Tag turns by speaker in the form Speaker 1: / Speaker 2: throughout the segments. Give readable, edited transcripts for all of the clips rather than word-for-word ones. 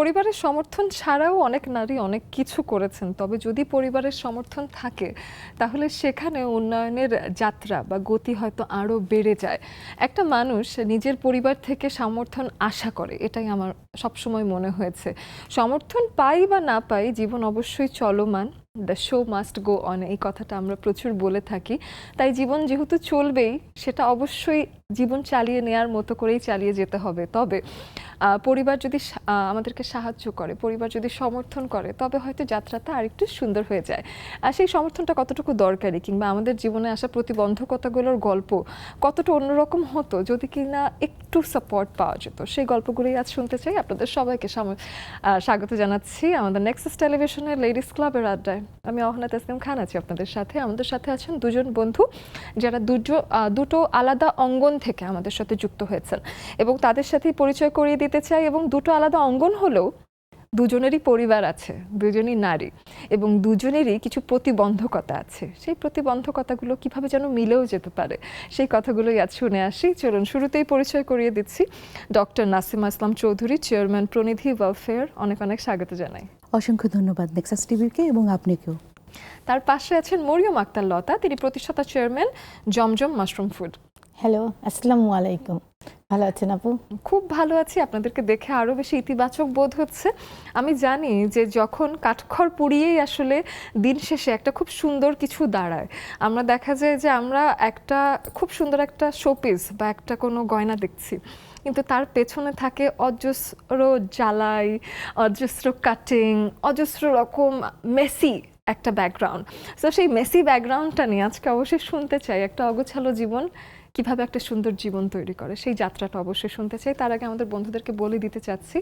Speaker 1: পরিবারের সমর্থন ছাড়াও অনেক নারী অনেক কিছু করেছেন, তবে যদি পরিবারের সমর্থন থাকে তাহলে সেখানে উন্নয়নের যাত্রা বা গতি হয়তো আরও বেড়ে যায়। একটা মানুষ নিজের পরিবার থেকে সমর্থন আশা করে, এটাই আমার সবসময় মনে হয়েছে। সমর্থন পাই বা না পাই, জীবন অবশ্যই চলমান, the show must go on, এই কথাটা আমরা প্রচুর বলে থাকি। তাই জীবন যেহেতু চলবেই, সেটা অবশ্যই জীবন চালিয়ে নেওয়ার মতো করেই চালিয়ে যেতে হবে। তবে পরিবার যদি আমাদেরকে সাহায্য করে, পরিবার যদি সমর্থন করে, তবে হয়তো যাত্রাটা আরেকটু সুন্দর হয়ে যায়। আর সেই সমর্থনটা কতটুকু দরকারি, কিংবা আমাদের জীবনে আসা প্রতিবন্ধকতাগুলোর গল্প কতটা অন্যরকম হতো যদি কিনা একটু সাপোর্ট পাওয়া যেত, সেই গল্পগুলোই আজ শুনতে চাই। আপনাদের সবাইকে স্বাগত জানাচ্ছি আমাদের নেক্সাস টেলিভিশনের লেডিস ক্লাবের আড্ডায়। আমি অহনা তাসনিম খান আছি আপনাদের সাথে। আমাদের সাথে আছেন দুজন বন্ধু, যারা দুটো আলাদা অঙ্গন থেকে আমাদের সাথে যুক্ত হয়েছেন, এবং তাদের সাথেই পরিচয় করিয়ে দিতে চাই। এবং দুটো আলাদা অঙ্গন হলেও দুজনেরই পরিবার আছে, দুজনই নারী, এবং দুজনেরই কিছু প্রতিবন্ধকতা আছে। সেই প্রতিবন্ধকতাগুলো কিভাবে যেন মিলেও যেতে পারে, সেই কথাগুলোই আজ শুনে আসি। চলুন শুরুতেই পরিচয় করিয়ে দিচ্ছি। Doctor Nasima Islam Chowdhury, chairman প্রনিধি welfare, অনেক অনেক স্বাগত জানাই।
Speaker 2: অসংখ্য ধন্যবাদ নেক্সাস টিভিকে এবং আপনাকেও।
Speaker 1: তার পাশে আছেন মরিয়ম আক্তার লতা, তিনি প্রতিষ্ঠাতা চেয়ারম্যান জমজম মাশরুম ফুড।
Speaker 3: হ্যালো, আসসালামু আলাইকুম। ভালো আছেন আপু?
Speaker 1: খুব ভালো আছি, আপনাদেরকে দেখে আরও বেশি ইতিবাচক বোধ হচ্ছে। আমি জানি যে যখন কাঠখড় পুড়িয়েই আসলে দিন শেষে একটা খুব সুন্দর কিছু দাঁড়ায়, আমরা দেখা যায় যে আমরা একটা খুব সুন্দর একটা শোপিস বা একটা কোনো গয়না দেখছি, কিন্তু তার পেছনে থাকে অজস্র জ্বালাই, অজস্র কাটিং, অজস্র রকম মেসি একটা ব্যাকগ্রাউন্ড। তো সেই মেসি ব্যাকগ্রাউন্ডটা নিয়ে আজকে অবশ্যই শুনতে চাই, একটা অগোছালো জীবন কিভাবে একটা সুন্দর জীবন তৈরি করে, সেই যাত্রাটা অবশ্যই শুনতে চাই। তার আগে আমাদের বন্ধুদেরকে বলে দিতে চাচ্ছি,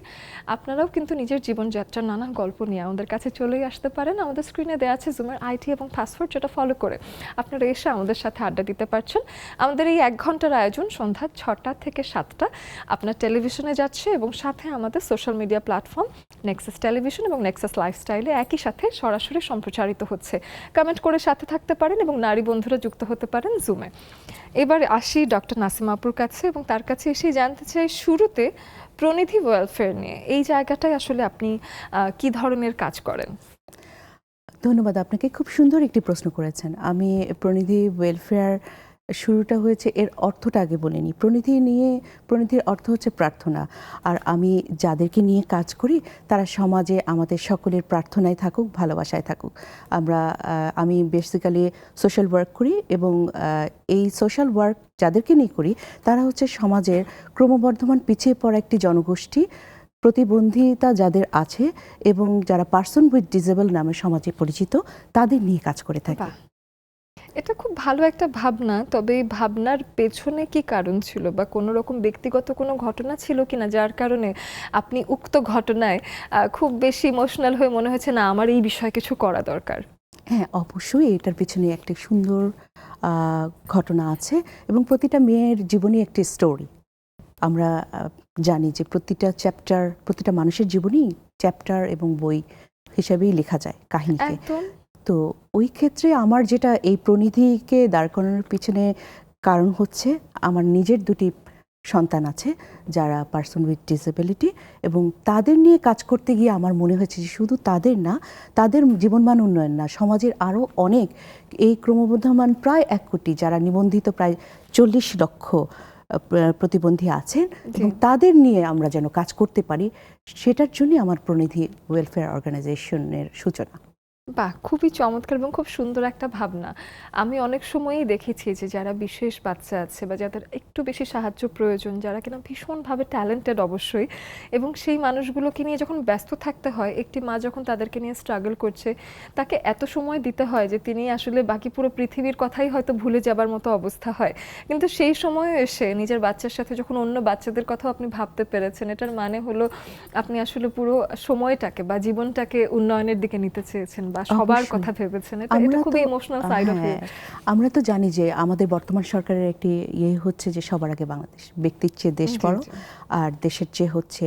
Speaker 1: আপনারাও কিন্তু নিজের জীবনযাত্রার নানা গল্প নিয়ে আমাদের কাছে চলেই আসতে পারেন। আমাদের স্ক্রিনে দেওয়া আছে জুমের আইডি এবং পাসওয়ার্ড, যেটা ফলো করে আপনারা এসে আমাদের সাথে আড্ডা দিতে পারছেন। আমাদের এই 1 ঘন্টার আয়োজন সন্ধ্যা 6টা থেকে 7টা আপনার টেলিভিশনে যাচ্ছে, এবং সাথে আমাদের social media platform Nexus television এবং নেক্সাস লাইফস্টাইলে একই সাথে সরাসরি সম্প্রচারিত হচ্ছে। কমেন্ট করে সাথে থাকতে পারেন এবং নারী বন্ধুরা যুক্ত হতে পারেন জুমে। এবার আসি ডক্টর নাসিমা আপুর কাছে, এবং তার কাছে এসে জানতে চাই শুরুতে প্রনিধি ওয়েলফেয়ার নিয়ে, এই জায়গাটায় আসলে আপনি কি ধরনের কাজ করেন?
Speaker 2: ধন্যবাদ আপনাকে, খুব সুন্দর একটি প্রশ্ন করেছেন। আমি প্রনিধি ওয়েলফেয়ার শুরুটা হয়েছে, এর অর্থটা আগে বলিনি। প্রনিধির অর্থ হচ্ছে প্রার্থনা। আর আমি যাদেরকে নিয়ে কাজ করি তারা সমাজে আমাদের সকলের প্রার্থনায় থাকুক, ভালোবাসায় থাকুক। আমি বেসিক্যালি সোশ্যাল ওয়ার্ক করি, এবং এই সোশ্যাল ওয়ার্ক যাদেরকে নিয়ে করি তারা হচ্ছে সমাজের ক্রমবর্ধমান পিছিয়ে পড়া একটি জনগোষ্ঠী, প্রতিবন্ধিতা যাদের আছে এবং যারা পার্সন উইথ ডিসেবল নামে সমাজে পরিচিত, তাদের নিয়ে কাজ করে থাকি।
Speaker 1: এটা খুব ভালো একটা ভাবনা, তবে এই ভাবনার পেছনে কি কারণ ছিল, বা কোনো রকম ব্যক্তিগত কোনো ঘটনা ছিল কিনা যার কারণে আপনি উক্ত ঘটনায় খুব বেশি ইমোশনাল হয়ে মনে হয়েছে না আমার এই বিষয়ে কিছু করা দরকার?
Speaker 2: হ্যাঁ, অবশ্যই এটার পিছনে একটি সুন্দর ঘটনা আছে, এবং প্রতিটা মেয়ের জীবনে একটি স্টোরি। আমরা জানি যে প্রতিটা মানুষের জীবনই চ্যাপ্টার এবং বই হিসাবেই লেখা যায় কাহিনীকে। তো ওই ক্ষেত্রে আমার যেটা এই প্রনিধিকে দাঁড় করানোর পিছনে কারণ হচ্ছে, আমার নিজের 2টি সন্তান আছে যারা পার্সন উইথ ডিসেবিলিটি, এবং তাদের নিয়ে কাজ করতে গিয়ে আমার মনে হয়েছে যে শুধু তাদের না, তাদের জীবনমান উন্নয়ন না, সমাজের আরও অনেক এই ক্রমবর্ধমান প্রায় 1 কোটি যারা নিবন্ধিত প্রায় 40 লক্ষ প্রতিবন্ধী আছেন, এবং তাদের নিয়ে আমরা যেন কাজ করতে পারি, সেটার জন্যই আমার প্রনিধি ওয়েলফেয়ার অর্গানাইজেশনের সূচনা।
Speaker 1: বাহ, খুবই চমৎকার এবং খুব সুন্দর একটা ভাবনা। আমি অনেক সময়ই দেখেছি যে যারা বিশেষ বাচ্চা আছে বা যাদের একটু বেশি সাহায্য প্রয়োজন, যারা কিনা ভীষণভাবে ট্যালেন্টেড অবশ্যই, এবং সেই মানুষগুলোকে নিয়ে যখন ব্যস্ত থাকতে হয়, একটি মা যখন তাদেরকে নিয়ে স্ট্রাগল করছে, তাকে এত সময় দিতে হয় যে তিনি আসলে বাকি পুরো পৃথিবীর কথাই হয়তো ভুলে যাবার মতো অবস্থা হয়। কিন্তু সেই সময়ে এসে নিজের বাচ্চার সাথে যখন অন্য বাচ্চাদের কথাও আপনি ভাবতে পেরেছেন, এটার মানে হলো আপনি আসলে পুরো সময়টাকে বা জীবনটাকে উন্নয়নের দিকে নিতে চেয়েছেন বা সবার কথা ভেবেছেন। এটা খুবই ইমোশনাল সাইড অফ ইট।
Speaker 2: আমরা তো জানি যে আমাদের বর্তমান সরকারের একটি হচ্ছে যে সবার আগে বাংলাদেশ, ব্যক্তির চেয়ে দেশ বড়, আর দেশের চেয়ে হচ্ছে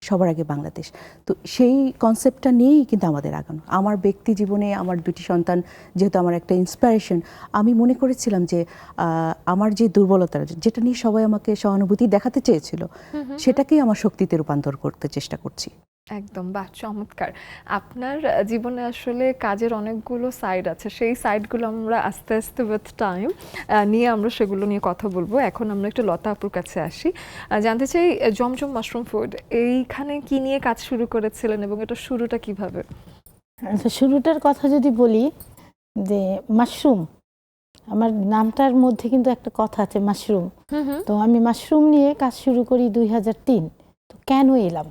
Speaker 2: সবার আগে বাংলাদেশ। তো সেই কনসেপ্টটা নিয়েই কিন্তু আমাদের আগানো। আমার ব্যক্তি জীবনে আমার 2টি সন্তান যেহেতু আমার একটা ইন্সপিরেশন, আমি মনে করেছিলাম যে আমার যে দুর্বলতা, যেটা নিয়ে সবাই আমাকে সহানুভূতি দেখাতে চেয়েছিল, সেটাকেই আমার শক্তিতে রূপান্তর করতে চেষ্টা করছি।
Speaker 1: একদম, বাহ, চমৎকার। আপনার জীবনে আসলে কাজের অনেকগুলো সাইড আছে, সেই সাইডগুলো আমরা আস্তে আস্তে উইথ টাইম নিয়ে আমরা সেগুলো নিয়ে কথা বলবো। এখন আমরা একটু লতা আপুর কাছে আসি, জানতে চাই জমজম মাশরুম ফুড এইখানে কি নিয়ে কাজ শুরু করেছিলেন এবং এটা শুরুটা কিভাবে?
Speaker 3: আচ্ছা, শুরুটার কথা যদি বলি, যে মাশরুম, আমার নামটার মধ্যে কিন্তু একটা কথা আছে, মাশরুম।
Speaker 1: হুম।
Speaker 3: তো আমি মাশরুম নিয়ে কাজ শুরু করি 2003। তো কেন এলাম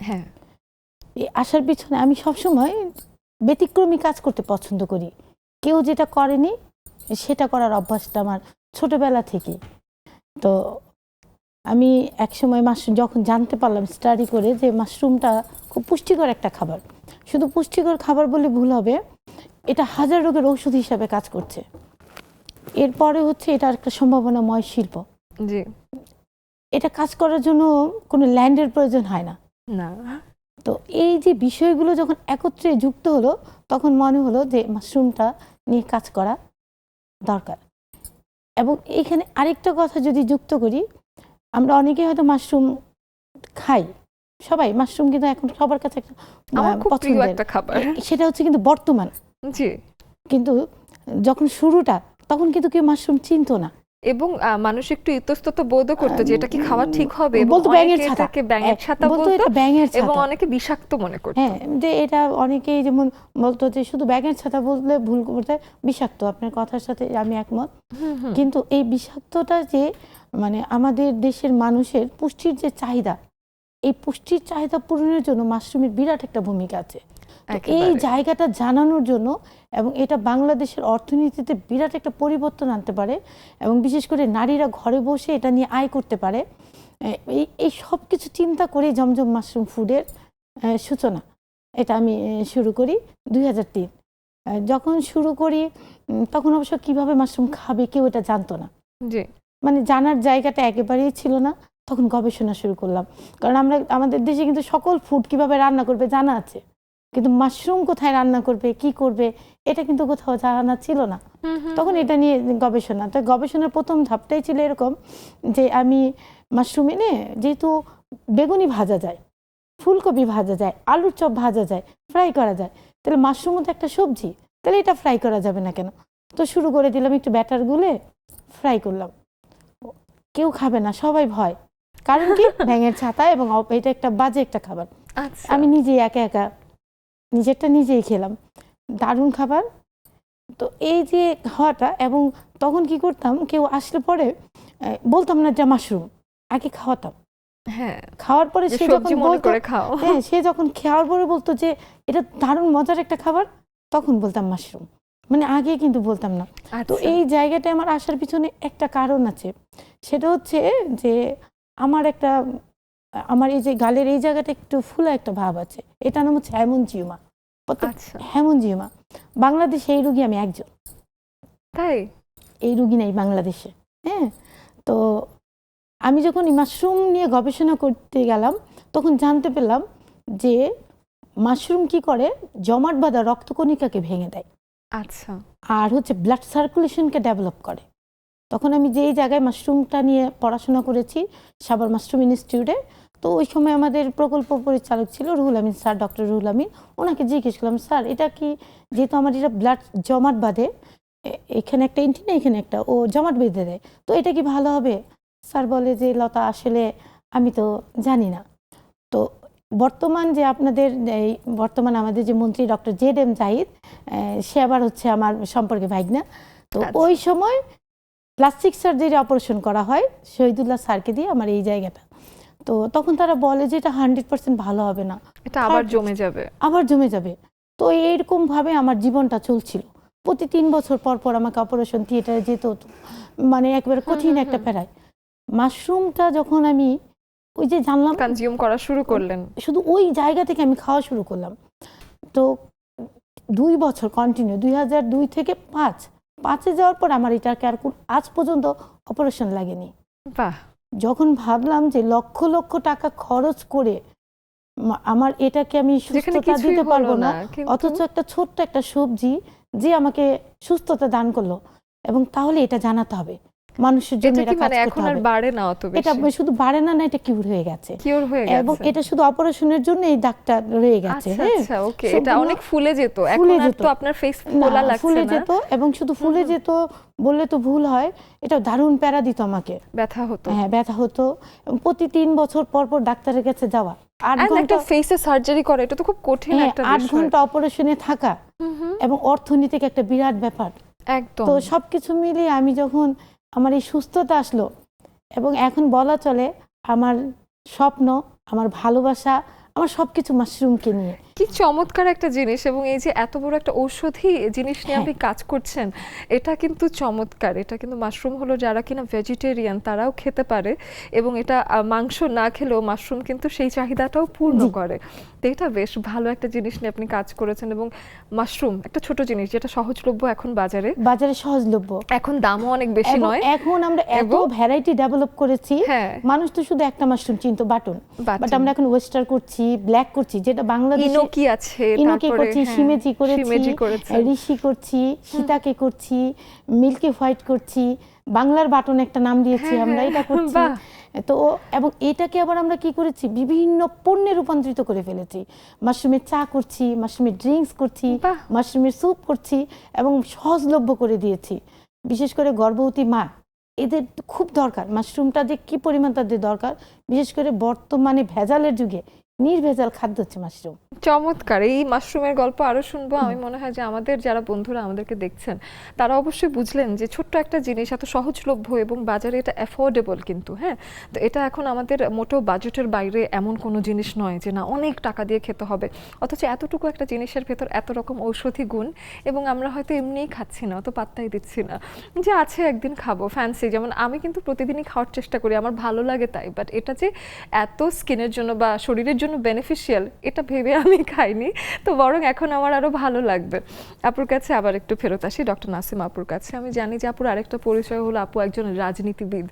Speaker 1: হ্যাঁ।
Speaker 3: এই আসার পিছনে, আমি সবসময় ব্যতিক্রমী কাজ করতে পছন্দ করি। কেউ যেটা করেনি সেটা করার অভ্যাসটা আমার ছোটবেলা থেকে। তো আমি একসময় মাশরুম যখন জানতে পারলাম স্টাডি করে যে মাশরুমটা খুব পুষ্টিকর একটা খাবার, শুধু পুষ্টিকর খাবার বলে ভুল হবে, এটা হাজার রোগের ঔষধ হিসাবে কাজ করছে। এরপরে হচ্ছে এটা একটা সম্ভাবনাময় শিল্প।
Speaker 1: জি।
Speaker 3: এটা কাজ করার জন্য কোনো ল্যান্ডের প্রয়োজন হয় না।
Speaker 1: না।
Speaker 3: তো এই যে বিষয়গুলো যখন একত্রে যুক্ত হলো, তখন মনে হলো যে মাশরুমটা নিয়ে কাজ করা দরকার। এবং এখানে আরেকটা কথা যদি যুক্ত করি, আমরা অনেকে হয়তো মাশরুম খাই, সবাই মাশরুম কিন্তু এখন সবার কাছে একটা
Speaker 1: আমার খুব প্রিয়
Speaker 3: পছন্দের
Speaker 1: একটা খাবার।
Speaker 3: সেটা হচ্ছে কিন্তু বর্তমান।
Speaker 1: জি।
Speaker 3: কিন্তু যখন শুরুটা, তখন কিন্তু কেউ মাশরুম চিনতো না।
Speaker 1: এবং মানুষ একটু ইতস্তত বোধও করতো যে এটা কি খাওয়া ঠিক হবে, এবং
Speaker 3: বলতো ব্যাঙের
Speaker 1: অনেকে
Speaker 3: ছাতা,
Speaker 1: এটাকে ব্যাঙের ছাতা
Speaker 3: বলতো
Speaker 1: বলতো,
Speaker 3: এটা ব্যাঙের
Speaker 1: এবং
Speaker 3: ছাতা।
Speaker 1: অনেকে বিষাক্ত মনে করতো।
Speaker 3: হ্যাঁ, যে এটা অনেকেই যেমন বলতো যে শুধু ব্যাঙের ছাতা বললে ভুল করতে, বিষাক্ত। আপনার কথার সাথে আমি একমত। কিন্তু এই বিষাক্তটা যে মানে আমাদের দেশের মানুষের পুষ্টির যে চাহিদা, এই পুষ্টির চাহিদা পূরণের জন্য মাশরুমের বিরাট একটা ভূমিকা আছে। তো এই
Speaker 1: একেবারে।
Speaker 3: জায়গাটা জানানোর জন্য, এবং এটা বাংলাদেশের অর্থনীতিতে বিরাট একটা পরিবর্তন আনতে পারে, এবং বিশেষ করে নারীরা ঘরে বসে এটা নিয়ে আয় করতে পারে। এই এই সব কিছু চিন্তা করে জমজম মাশরুম ফুডের সূচনা। এটা আমি শুরু করি 2003। যখন শুরু করি তখন অবশ্য কিভাবে মাশরুম খাবে কেউ এটা জানতো না,
Speaker 1: জি।
Speaker 3: মানে জানার জায়গাটা একেবারেই ছিল না। তখন গবেষণা শুরু করলাম, কারণ আমাদের দেশে কিন্তু সকল ফুড কিভাবে রান্না করবে জানা আছে, কিন্তু মাশরুম কোথায় রান্না করবে, কি করবে, এটা কিন্তু কোথাও জানা ছিল না। তখন এটা নিয়ে গবেষণা, তো গবেষণার প্রথম ধাপটাই ছিল এরকম যে আমি মাশরুম এনে, যেহেতু বেগুনি ভাজা যায়, ফুলকপি ভাজা যায়, আলুর চপ ভাজা যায়, ফ্রাই করা যায়, তাহলে মাশরুমও তো একটা সবজি, তাহলে এটা ফ্রাই করা যাবে না কেন? তো শুরু করে দিলাম, একটু ব্যাটার গুলে ফ্রাই করলাম। কেউ খাবে না, সবাই ভয়, কারণ কি ব্যাঙের ছাতা, এবং এটা একটা বাজে একটা খাবার।
Speaker 1: আচ্ছা।
Speaker 3: আমি নিজেই একা একা নিজেরটা নিজেই খেলাম, দারুণ খাবার। তো এই যে খাওয়াটা, এবং তখন কি করতাম, কেউ আসলে পরে বলতাম না যে মাশরুম, আগে খাওয়াতাম।
Speaker 1: হ্যাঁ,
Speaker 3: খাওয়ার পরে
Speaker 1: যে
Speaker 3: সে
Speaker 1: সবজি
Speaker 3: যখন
Speaker 1: মনে
Speaker 3: বলতো,
Speaker 1: করে খাও।
Speaker 3: হ্যাঁ, সে যখন খাওয়ার পরে বলতো যে এটা দারুণ মজার একটা খাবার, তখন বলতাম মাশরুম, মানে আগে কিন্তু বলতাম না। তো
Speaker 1: আচ্ছা।
Speaker 3: এই জায়গাটা আমার আসার পিছনে একটা কারণ আছে, সেটা হচ্ছে যে আমার এই যে গালের এই জায়গাটা একটু ফুলা একটা ভাব আছে, এটা নাম হচ্ছে হেমনজিওমা।
Speaker 1: আচ্ছা।
Speaker 3: হেমনজিওমা বাংলাদেশে এই রুগী আমি একজন,
Speaker 1: তাই?
Speaker 3: এই রুগী নেই বাংলাদেশে। হ্যাঁ, তো আমি যখন এই মাশরুম নিয়ে গবেষণা করতে গেলাম, তখন জানতে পেলাম যে মাশরুম কি করে, জমাট বাঁধা রক্তকণিকাকে ভেঙে দেয়,
Speaker 1: আচ্ছা।
Speaker 3: আর হচ্ছে ব্লাড সার্কুলেশনকে ডেভেলপ করে। তখন আমি যেই জায়গায় মাশরুমটা নিয়ে পড়াশোনা করেছি, সাভার মাশরুম ইনস্টিটিউটে, তো ওই সময় আমাদের প্রকল্প পরিচালক ছিল রুহুল আমিন স্যার, ডক্টর রুহুল আমিন। ওনাকে জিজ্ঞেস করলাম, স্যার এটা কি, যেহেতু আমার এটা ব্লাড জমাট বাঁধে, এখানে একটা এন্টিনা, এখানে একটা, ও জমাট বেঁধে দেয়, তো এটা কি ভালো হবে? স্যার বলে যে লতা, আসলে আমি তো জানি না। তো বর্তমান যে আপনাদের এই বর্তমান আমাদের যে মন্ত্রী ডক্টর জেড এম জাহিদ, সে আবার হচ্ছে আমার সম্পর্কে ভাইগনা। তো
Speaker 1: আচ্ছা।
Speaker 3: ওই সময় প্লাস্টিক সার্জারি অপারেশন করা হয় শহীদুল্লাহ স্যারকে দিয়ে আমার এই জায়গাটা। তো তখন তারা বলে যে এটা 100% ভালো হবে না,
Speaker 1: এটা আবার জমে যাবে।
Speaker 3: আবার জমে যাবে। তো এইরকম ভাবে আমার জীবনটা চলছিল। প্রতি 3 বছর পর পর আমাকে অপারেশন থিয়েটারে যেতে হতো, মানে একবারে কঠিন একটা প্যারায়। মাশরুমটা যখন আমি ওই যে জানলাম,
Speaker 1: কনজিউম করা শুরু করলেন।
Speaker 3: শুধু ওই জায়গা থেকে আমি খাওয়া শুরু করলাম। তো 2 বছর কন্টিনিউ, 2002 থেকে 5 যাওয়ার পর আমার এটাকে আর আজ পর্যন্ত অপারেশন লাগেনি।
Speaker 1: বাহ।
Speaker 3: যখন ভাবলাম যে লক্ষ লক্ষ টাকা খরচ করে আমার এটাকে আমি সুস্থতা দিতে পারবো না, অথচ একটা ছোট্ট একটা সবজি যে আমাকে সুস্থতা দান করলো, এবং তাহলে এটা জানাতে হবে। মানুষের জন্য
Speaker 1: এটা
Speaker 3: এটা
Speaker 1: কি
Speaker 3: কাজ
Speaker 1: মানে
Speaker 3: করতে
Speaker 1: এখন আর
Speaker 3: হবে।
Speaker 1: বাড়ে না অত
Speaker 3: এটা
Speaker 1: বেশি?
Speaker 3: শুধু বাড়ে না, না এটা কিউর হয়ে গেছে
Speaker 1: কিওর হয়ে
Speaker 3: এবং
Speaker 1: গেছে?
Speaker 3: এটা শুধু অপারেশনের জন্য এই দাগটা রয়ে গেছে।
Speaker 1: আচ্ছা
Speaker 3: হ্যাঁ,
Speaker 1: আচ্ছা, ওকে। এটা
Speaker 3: সম্পূর্ণ
Speaker 1: অনেক ফুলে যেত, এখন
Speaker 3: ফুলে
Speaker 1: আর
Speaker 3: যেত।
Speaker 1: তো আপনার ফেস
Speaker 3: না,
Speaker 1: ফোলা লাগছে
Speaker 3: ফুলে
Speaker 1: না?
Speaker 3: যেত এবং শুধু ফুলে যেত বললে তো ভুল হয়, এটা দারুণ প্যারা দিত আমাকে।
Speaker 1: ব্যথা হতো?
Speaker 3: হ্যাঁ, ব্যথা হতো এবং প্রতি 3 বছর পর পর ডাক্তারের কাছে যাওয়া। 8
Speaker 1: আর একটা
Speaker 3: ঘন্টা,
Speaker 1: ফেসে সার্জারি করে, এটা তো খুব কঠিন
Speaker 3: হ্যাঁ,
Speaker 1: একটা
Speaker 3: 8
Speaker 1: বিষয়।
Speaker 3: ঘন্টা অপারেশনে থাকা এবং অর্থনৈতিক একটা বিরাট ব্যাপার।
Speaker 1: একদম।
Speaker 3: তো সবকিছু মিলিয়ে আমি যখন আমার এই সুস্থতা আসলো এবং এখন বলা চলে আমার স্বপ্ন, আমার ভালোবাসা, আমার সবকিছু মাশরুমকে নিয়ে।
Speaker 1: কি চমৎকার একটা জিনিস, এবং এই যে এত বড় একটা ঔষধি জিনিস নিয়ে
Speaker 3: হ্যাঁ।
Speaker 1: আপনি কাজ করছেন, এটা কিন্তু চমৎকার। এটা কিন্তু মাশরুম হলো যারা কিনা ভেজিটেরিয়ান তারাও খেতে পারে, এবং এটা মাংস না খেলেও মাশরুম কিন্তু সেই চাহিদাটাও পূর্ণ
Speaker 3: জি।
Speaker 1: করে। তো এটা বেশ ভালো একটা জিনিস নিয়ে আপনি কাজ করেছেন। এবং মাশরুম একটা ছোট জিনিস যেটা সহজলভ্য এখন বাজারে,
Speaker 3: বাজারে সহজলভ্য,
Speaker 1: এখন দামও অনেক বেশি
Speaker 3: এবং
Speaker 1: নয়।
Speaker 3: এখন আমরা এত
Speaker 1: এবং
Speaker 3: ভ্যারাইটি ডেভেলপ করেছি।
Speaker 1: হ্যাঁ।
Speaker 3: মানুষ তো শুধু একটা মাশরুম চিনতো, বাটন,
Speaker 1: বাটন।
Speaker 3: বাট আমরা এখন ওয়েস্টার করছি, ব্ল্যাক করছি, যেটা বাংলাদেশে
Speaker 1: ইনোকি আছে,
Speaker 3: ইনোকে
Speaker 1: তারপরে
Speaker 3: করছি,
Speaker 1: হ্যাঁ,
Speaker 3: শিমেজি
Speaker 1: শিমেজি
Speaker 3: করেছি,
Speaker 1: করেছেন।
Speaker 3: ঋষি করছি, সীতাকে করছি, মিল্কি হোয়াইট করছি, বাংলার বাটন একটা নাম দিয়েছি
Speaker 1: হ্যাঁ,
Speaker 3: আমরা,
Speaker 1: হ্যাঁ,
Speaker 3: এটা করছি।
Speaker 1: বাহ।
Speaker 3: তো এবং এটাকে আবার আমরা কি করেছি, বিভিন্ন পণ্যে রূপান্তরিত করে ফেলেছি। মাশরুমের চা করছি, মাশরুমের ড্রিঙ্কস করছি,
Speaker 1: বাহ।
Speaker 3: মাশরুমের স্যুপ করছি এবং সহজলভ্য করে দিয়েছি। বিশেষ করে গর্ভবতী মা, এদের তো খুব দরকার মাশরুমটা, যে কি পরিমাণ তাদের দরকার, বিশেষ করে বর্তমানে ভেজালের যুগে নির্ভেজাল খাদ্য হচ্ছে মাশরুম।
Speaker 1: চমৎকার। এই মাশরুমের গল্প আরো শুনবো। আমি মনে হয় যে আমাদের যারা বন্ধুরা আমাদেরকে দেখছেন তারা অবশ্যই বুঝলেন যে ছোট্ট একটা জিনিস এত সহজলভ্য এবং বাজারে এটা অ্যাফোর্ডেবল কিন্তু। হ্যাঁ, তো এটা এখন আমাদের মোটেও বাজেটের বাইরে এমন কোনো জিনিস নয় যে না অনেক টাকা দিয়ে খেতে হবে, অথচ এতটুকু একটা জিনিসের ভেতর এত রকম ঔষধি গুণ, এবং আমরা হয়তো এমনিই খাচ্ছি না, অত পাত্তাই দিচ্ছি না যে আছে একদিন খাবো ফ্যান্সি। যেমন আমি কিন্তু প্রতিদিনই খাওয়ার চেষ্টা করি, আমার ভালো লাগে তাই, বাট এটা যে এত স্কিনের জন্য বা শরীরের জন্য বেনিফিশিয়াল এটা ভেবে আমি খাইনি। তো বরং এখন আমার আরো ভালো লাগবে। আপুর কাছে আবার একটু ফেরত আসি, ডক্টর নাসিম আপুর কাছে। আমি জানি যে আপুর আরেকটা পরিচয় হলো আপু একজন রাজনীতিবিদ,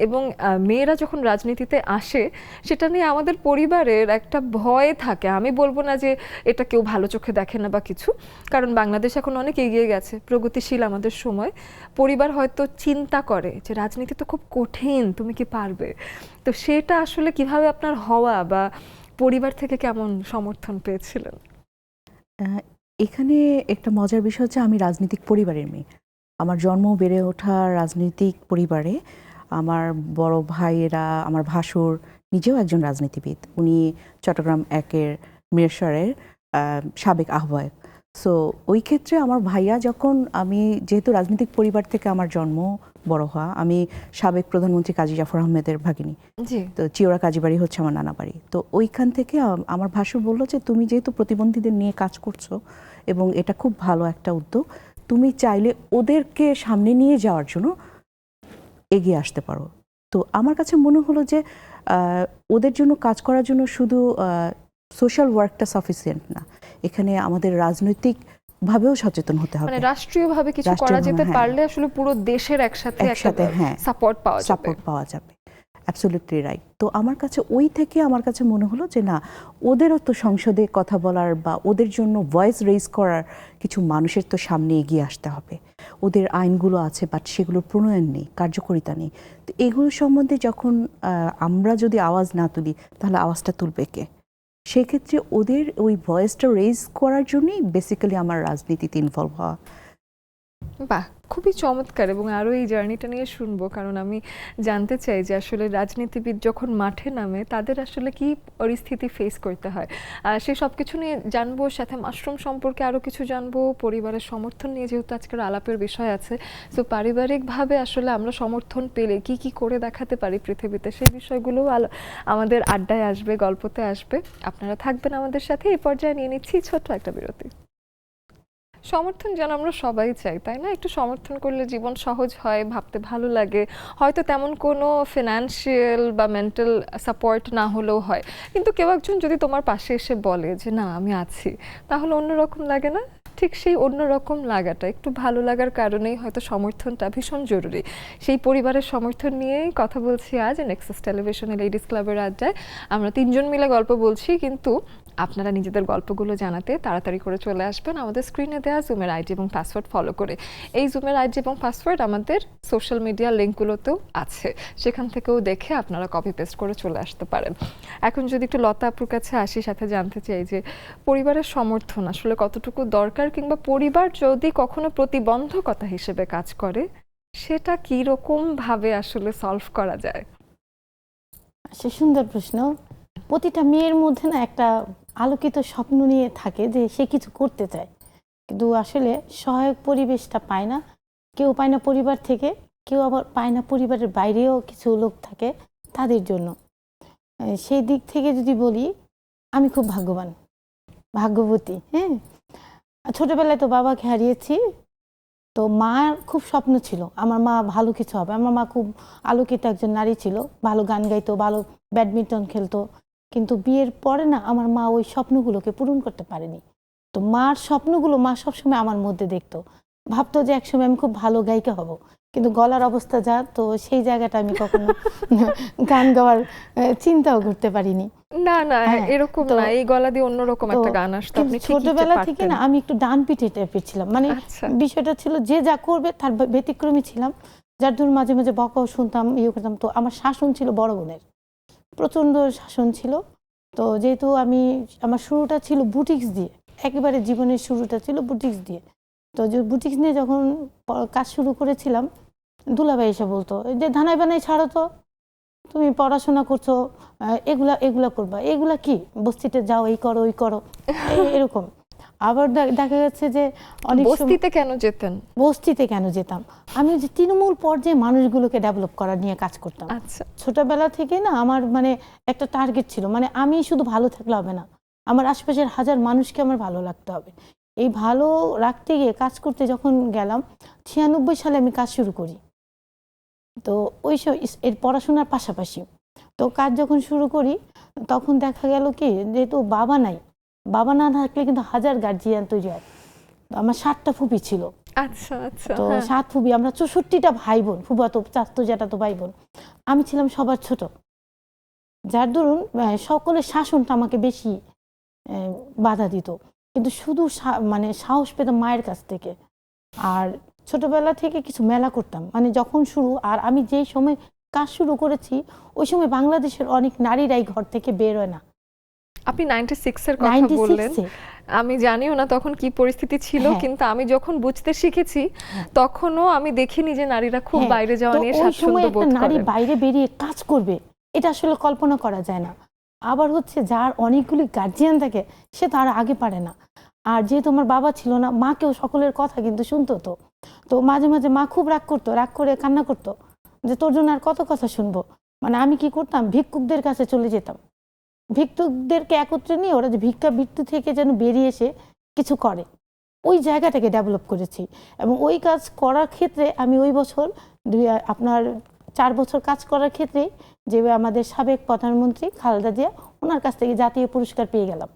Speaker 1: এবং মেয়েরা যখন রাজনীতিতে আসে সেটা নিয়ে আমাদের পরিবারের একটা ভয় থাকে। আমি বলবো না যে এটা কেউ ভালো চোখে দেখে না বা কিছু, কারণ বাংলাদেশ এখন অনেক এগিয়ে গেছে, প্রগতিশীল আমাদের সময়। পরিবার হয়তো চিন্তা করে যে রাজনীতি তো খুব কঠিন, তুমি কি পারবে? তো সেটা আসলে কিভাবে আপনার হওয়া বা পরিবার থেকে কেমন সমর্থন পেয়েছিলেন?
Speaker 2: এখানে একটা মজার বিষয় হচ্ছে আমি রাজনৈতিক পরিবারের মেয়ে। আমার জন্ম বেড়ে ওঠা রাজনৈতিক পরিবারে। আমার বড় ভাইয়েরা, আমার ভাসুর নিজেও একজন রাজনীতিবিদ। উনি চট্টগ্রাম 1-এর মেয়রের সাবেক আহ্বায়ক। সো ওই ক্ষেত্রে আমার ভাইয়া যখন, আমি যেহেতু রাজনৈতিক পরিবার থেকে আমার জন্ম বড় হওয়া, আমি সাবেক প্রধানমন্ত্রী কাজী জাফর আহমেদের ভাগিনী।
Speaker 1: জি।
Speaker 2: তো চিওড়া কাজীবাড়ি হচ্ছে আমার নানা বাড়ি। তো ওইখান থেকে আমার ভাসুর বলল যে তুমি যেহেতু প্রতিবন্ধীদের নিয়ে কাজ করছো এবং এটা খুব ভালো একটা উদ্যোগ, তুমি চাইলে ওদেরকে সামনে নিয়ে যাওয়ার জন্য এগিয়ে আসতে পারো। তো আমার কাছে মনে হলো যে ওদের জন্য কাজ করার জন্য শুধু সোশ্যাল ওয়ার্কটা সাফিসিয়েন্ট না, এখানে আমাদের রাজনৈতিক ভাবেও সচেতন হতে হবে।
Speaker 1: মানে রাষ্ট্রীয়ভাবে কিছু করা
Speaker 2: রাষ্ট্রীয়ভাবে,
Speaker 1: যেতে
Speaker 2: হ্যাঁ।
Speaker 1: পারলে আসলে পুরো দেশের একসাথে
Speaker 2: হ্যাঁ,
Speaker 1: সাপোর্ট পাওয়া যাবে।
Speaker 2: সাপোর্ট পাওয়া যাবে। Absolutely right. তো আমার কাছে ওই থেকে আমার কাছে মনে হলো যে না, ওদেরও তো সংসদে কথা বলার বা ওদের জন্য ভয়েস রেইজ করার কিছু মানুষের তো সামনে এগিয়ে আসতে হবে। ওদের আইনগুলো আছে বাট সেগুলোর প্রণয়ন নেই, কার্যকারিতা নেই। তো এগুলো সম্বন্ধে যখন আমরা যদি আওয়াজ না তুলি তাহলে আওয়াজটা তুলবে কে? সেক্ষেত্রে ওদের ওই ভয়েসটা রেইজ করার জন্যই বেসিক্যালি আমার রাজনীতিতে ইনভলভ হওয়া।
Speaker 1: বাহ, খুবই চমৎকার। এবং আরও এই জার্নিটা নিয়ে শুনবো, কারণ আমি জানতে চাই যে আসলে রাজনীতিবিদ যখন মাঠে নামে তাদের আসলে কি পরিস্থিতি ফেস করতে হয়। সেই সব কিছু নিয়ে জানবো, সাথে মাশরুম সম্পর্কে আরও কিছু জানবো, পরিবারের সমর্থন নিয়ে যেহেতু আজকের আলাপের বিষয় আছে। তো পারিবারিকভাবে আসলে আমরা সমর্থন পেলে কি কি করে দেখাতে পারি পৃথিবীতে, সেই বিষয়গুলোও আমাদের আড্ডায় আসবে, গল্পতে আসবে। আপনারা থাকবেন আমাদের সাথে। এই পর্যায়ে নিয়ে নিচ্ছি ছোট্ট একটা বিরতি। সমর্থন যেন আমরা সবাই চাই, তাই না? একটু সমর্থন করলে জীবন সহজ হয়, ভাবতে ভালো লাগে। হয়তো তেমন কোনো ফিনান্সিয়াল বা মেন্টাল সাপোর্ট না হলেও হয়, কিন্তু কেউ একজন যদি তোমার পাশে এসে বলে যে না আমি আছি, তাহলে অন্যরকম লাগে না? ঠিক সেই অন্যরকম লাগাটা, একটু ভালো লাগার কারণেই হয়তো সমর্থনটা ভীষণ জরুরি। সেই পরিবারের সমর্থন নিয়েই কথা বলছি আজ নেক্সাস টেলিভিশনে লেডিস ক্লাবের আড্ডায়। আমরা তিনজন মিলে গল্প বলছি, কিন্তু আপনারা নিজেদের গল্পগুলো জানাতে তাড়াতাড়ি করে চলে আসবেন আমাদের স্ক্রিনে দেওয়া জুমের আইডি এবং পাসওয়ার্ড ফলো করে। এই জুমের আইডি এবং পাসওয়ার্ড আমাদের সোশ্যাল মিডিয়া লিঙ্কগুলোতেও আছে, সেখান থেকেও দেখে আপনারা কপি পেস্ট করে চলে আসতে পারেন। এখন যদি একটু লতা আপুর কাছে আসি, সাথে জানতে চাই যে পরিবারের সমর্থন আসলে কতটুকু দরকার, কিংবা পরিবার যদি কখনো প্রতিবন্ধকতা হিসেবে কাজ করে সেটা কি রকম ভাবে আসলে সলভ করা যায়?
Speaker 3: সে সুন্দর প্রশ্ন। প্রতিটা মেয়ের মধ্যে না একটা আলোকিত স্বপ্ন নিয়ে থাকে যে সে কিছু করতে চায়, কিন্তু আসলে সহায়ক পরিবেশটা পায় না। কেউ পায় না পরিবার থেকে, কেউ আবার পায় না পরিবারের বাইরেও কিছু লোক থাকে তাদের জন্য। সেই দিক থেকে যদি বলি, আমি খুব ভাগ্যবান, ভাগ্যবতী। হ্যাঁ, ছোটবেলায় তো বাবাকে হারিয়েছি, তো মার খুব স্বপ্ন ছিল আমার মা ভালো কিছু হবে। আমার মা খুব আলোকিত একজন নারী ছিল, ভালো গান গাইতো, ভালো ব্যাডমিন্টন খেলতো, কিন্তু বিয়ের পরে না আমার মা ওই স্বপ্নগুলোকে পূরণ করতে পারেনি। তো মার স্বপ্নগুলো মা সবসময় আমার মধ্যে দেখতো, ভাবতো যে একসময় আমি খুব ভালো গায়িকা হব, কিন্তু গলার অবস্থা যা, তো সেই জায়গাটা আমি কখনো গান গাওয়ার চিন্তাও করতে পারিনি।
Speaker 1: না না,
Speaker 3: হ্যাঁ,
Speaker 1: এরকম
Speaker 3: তো-
Speaker 1: না, এই গলা দিয়ে অন্যরকম একটা গান আসতো,
Speaker 3: কিন্তু
Speaker 1: আপনি ঠিকই
Speaker 3: ছোটবেলা থেকে
Speaker 1: পারতেন।
Speaker 3: না আমি একটু ডান পিঠে টাইপের ছিলাম, মানে
Speaker 1: আচ্ছা।
Speaker 3: বিষয়টা ছিল যে যা করবে তার ব্যতিক্রমী ছিলাম, যার জন্য মাঝে মাঝে বকাও শুনতাম, ইয়ে করতাম। তো আমার শাসন ছিল বড় বোনের, প্রচন্ড শাসন ছিল। তো যেহেতু আমার শুরুটা ছিল বুটিক্স দিয়ে, একেবারে জীবনের শুরুটা ছিল বুটিক্স দিয়ে। তো যে বুটিক্স নিয়ে যখন কাজ শুরু করেছিলাম, দুলাভাই এসে বলতো যে ধানাই বানাই ছাড়ো তো, তুমি পড়াশোনা করছো, এগুলা এগুলা করবা, এগুলা কি বস্তিতে যাও, এই করো ওই করো, এরকম। আবার দেখা যাচ্ছে যে অনেক সময়
Speaker 1: বস্তিতে কেন যেতেন?
Speaker 3: বস্তিতে কেন যেতাম, আমি যে তৃণমূল পর্যায়ে মানুষগুলোকে ডেভেলপ করা নিয়ে কাজ করতাম।
Speaker 1: আচ্ছা।
Speaker 3: ছোটবেলা থেকে না আমার মানে একটা টার্গেট ছিল, মানে আমি শুধু ভালো থাকলে হবে না, আমার আশেপাশের হাজার মানুষকে আমার ভালো রাখতে হবে। এই ভালো রাখতে গিয়ে কাজ করতে যখন গেলাম, 96 সালে আমি কাজ শুরু করি। তো ওই এর পড়াশোনার পাশাপাশি তো কাজ যখন শুরু করি, তখন দেখা গেল কি, যেহেতু বাবা নাই, বাবা না থাকলে কিন্তু হাজার গার্জিয়ান তৈরি হয়। তো আমার 7টা ফুপি ছিল।
Speaker 1: আচ্ছা আচ্ছা।
Speaker 3: তো
Speaker 1: হ্যাঁ।
Speaker 3: 7 ফুপি, আমরা 64টা ভাই বোন, ফুফাতো চাচাতো জ্যাঠাতো ভাই বোন। আমি ছিলাম সবার ছোট, যার দরুন সকলের শাসনটা আমাকে বেশি বাধা দিত। কিন্তু শুধু মানে সাহস পেতাম মায়ের কাছ থেকে। আর ছোটবেলা থেকে কিছু মেলা করতাম, মানে যখন শুরু, আর আমি যেই সময় কাজ শুরু করেছি ওই সময় বাংলাদেশের অনেক নারীরাই ঘর থেকে বের হয় না।
Speaker 1: আপনি 96 এর কথা বললেন,
Speaker 3: 96
Speaker 1: আমি জানিও না তখন কি পরিস্থিতি ছিল,
Speaker 3: হ্যাঁ।
Speaker 1: কিন্তু আমি যখন বুঝতে শিখেছি তখনও আমি দেখিনি যে নারীরা খুব
Speaker 3: হ্যাঁ,
Speaker 1: বাইরে যাওয়া
Speaker 3: তো
Speaker 1: নিয়ে
Speaker 3: ওই সময়
Speaker 1: স্বাচ্ছন্দ্য
Speaker 3: একটা
Speaker 1: বোধ
Speaker 3: নারী
Speaker 1: করেন।
Speaker 3: বাইরে বেরিয়ে কাজ করবে, এটা আসলে কল্পনা করা যায় না। আবার হচ্ছে যার অনেকগুলি গার্জিয়ান থাকে সে তো আর আগে পারে না। আর যেহেতু আমার বাবা ছিল না, মাকেও সকলের কথা কিন্তু শুনতে হতো। তো মাঝে মাঝে মা খুব রাগ করতো, রাগ করে কান্না করতো যে তোর জন্য আর কত কথা শুনবো। মানে আমি কি করতাম, ভিক্ষুকদের কাছে চলে যেতাম, ভিক্ষুকদেরকে একত্রে নিয়ে ওরা যে ভিক্ষা বৃত্তি থেকে যেন বেরিয়ে এসে কিছু করে, ওই জায়গাটাকে ডেভেলপ করেছি। এবং ওই কাজ করার ক্ষেত্রে আমি ওই বছর আপনার 4 বছর কাজ করার ক্ষেত্রে যে আমাদের সাবেক প্রধানমন্ত্রী খালেদা জিয়া, ওনার কাছ থেকে জাতীয় পুরস্কার পেয়ে গেলাম।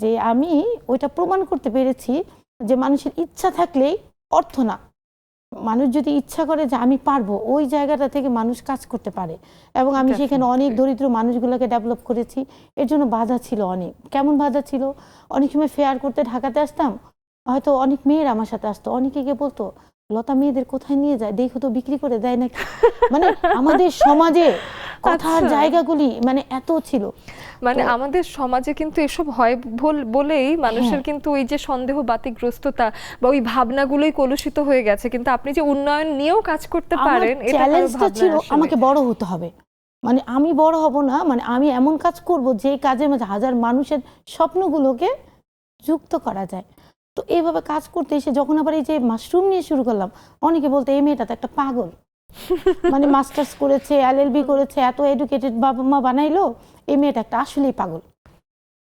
Speaker 3: যে আমি ওইটা প্রমাণ করতে পেরেছি যে মানুষের ইচ্ছা থাকলেই, অর্থ না, মানুষ যদি ইচ্ছা করে যে আমি পারবো, ওই জায়গাটা থেকে মানুষ কাজ করতে পারে। এবং আমি সেখানে অনেক দরিদ্র মানুষগুলোকে ডেভেলপ করেছি। এর জন্য বাধা ছিল অনেক। কেমন বাধা ছিল, অনেক সময় ফেয়ার করতে ঢাকাতে আসতাম, হয়তো অনেক মেয়ের আমার সাথে আসতো, অনেকে গিয়ে বলতো লতা মেয়েদের কোথায় নিয়ে যায়, দেখো তো বিক্রি করে দেয় নাকি। মানে আমাদের সমাজে কথার জায়গাগুলি মানে এত ছিল।
Speaker 1: মানে আমাদের সমাজে কিন্তু এসব হয় বলেই মানুষের
Speaker 3: হ্যাঁ।
Speaker 1: কিন্তু ওই যে সন্দেহ বাতিগ্রস্ততা বা ওই ভাবনাগুলোই কলুষিত হয়ে গেছে। কিন্তু আপনি যে উন্নয়ন নিয়েও কাজ করতে পারেন, এটা কারো
Speaker 3: চ্যালেঞ্জটা
Speaker 1: ভাবনায়
Speaker 3: ছিল
Speaker 1: আসে নাই।
Speaker 3: আমাকে বড় হতে হবে। মানে আমি বড় হব না, মানে আমি এমন কাজ করব যে কাজের মধ্যে হাজার মানুষের স্বপ্নগুলোকে যুক্ত করা যায়। তো এইভাবে কাজ করতে এসে যখন আবার এই যে মাশরুম নিয়ে শুরু করলাম, অনেকে বলতে এই মেয়েটা তো একটা পাগল, মানে মাস্টার্স করেছে, এলএলবি করেছে, এত এডুকেটেড বাবা মা বানাইলো, এই মেয়েটা একটা আসলেই পাগল।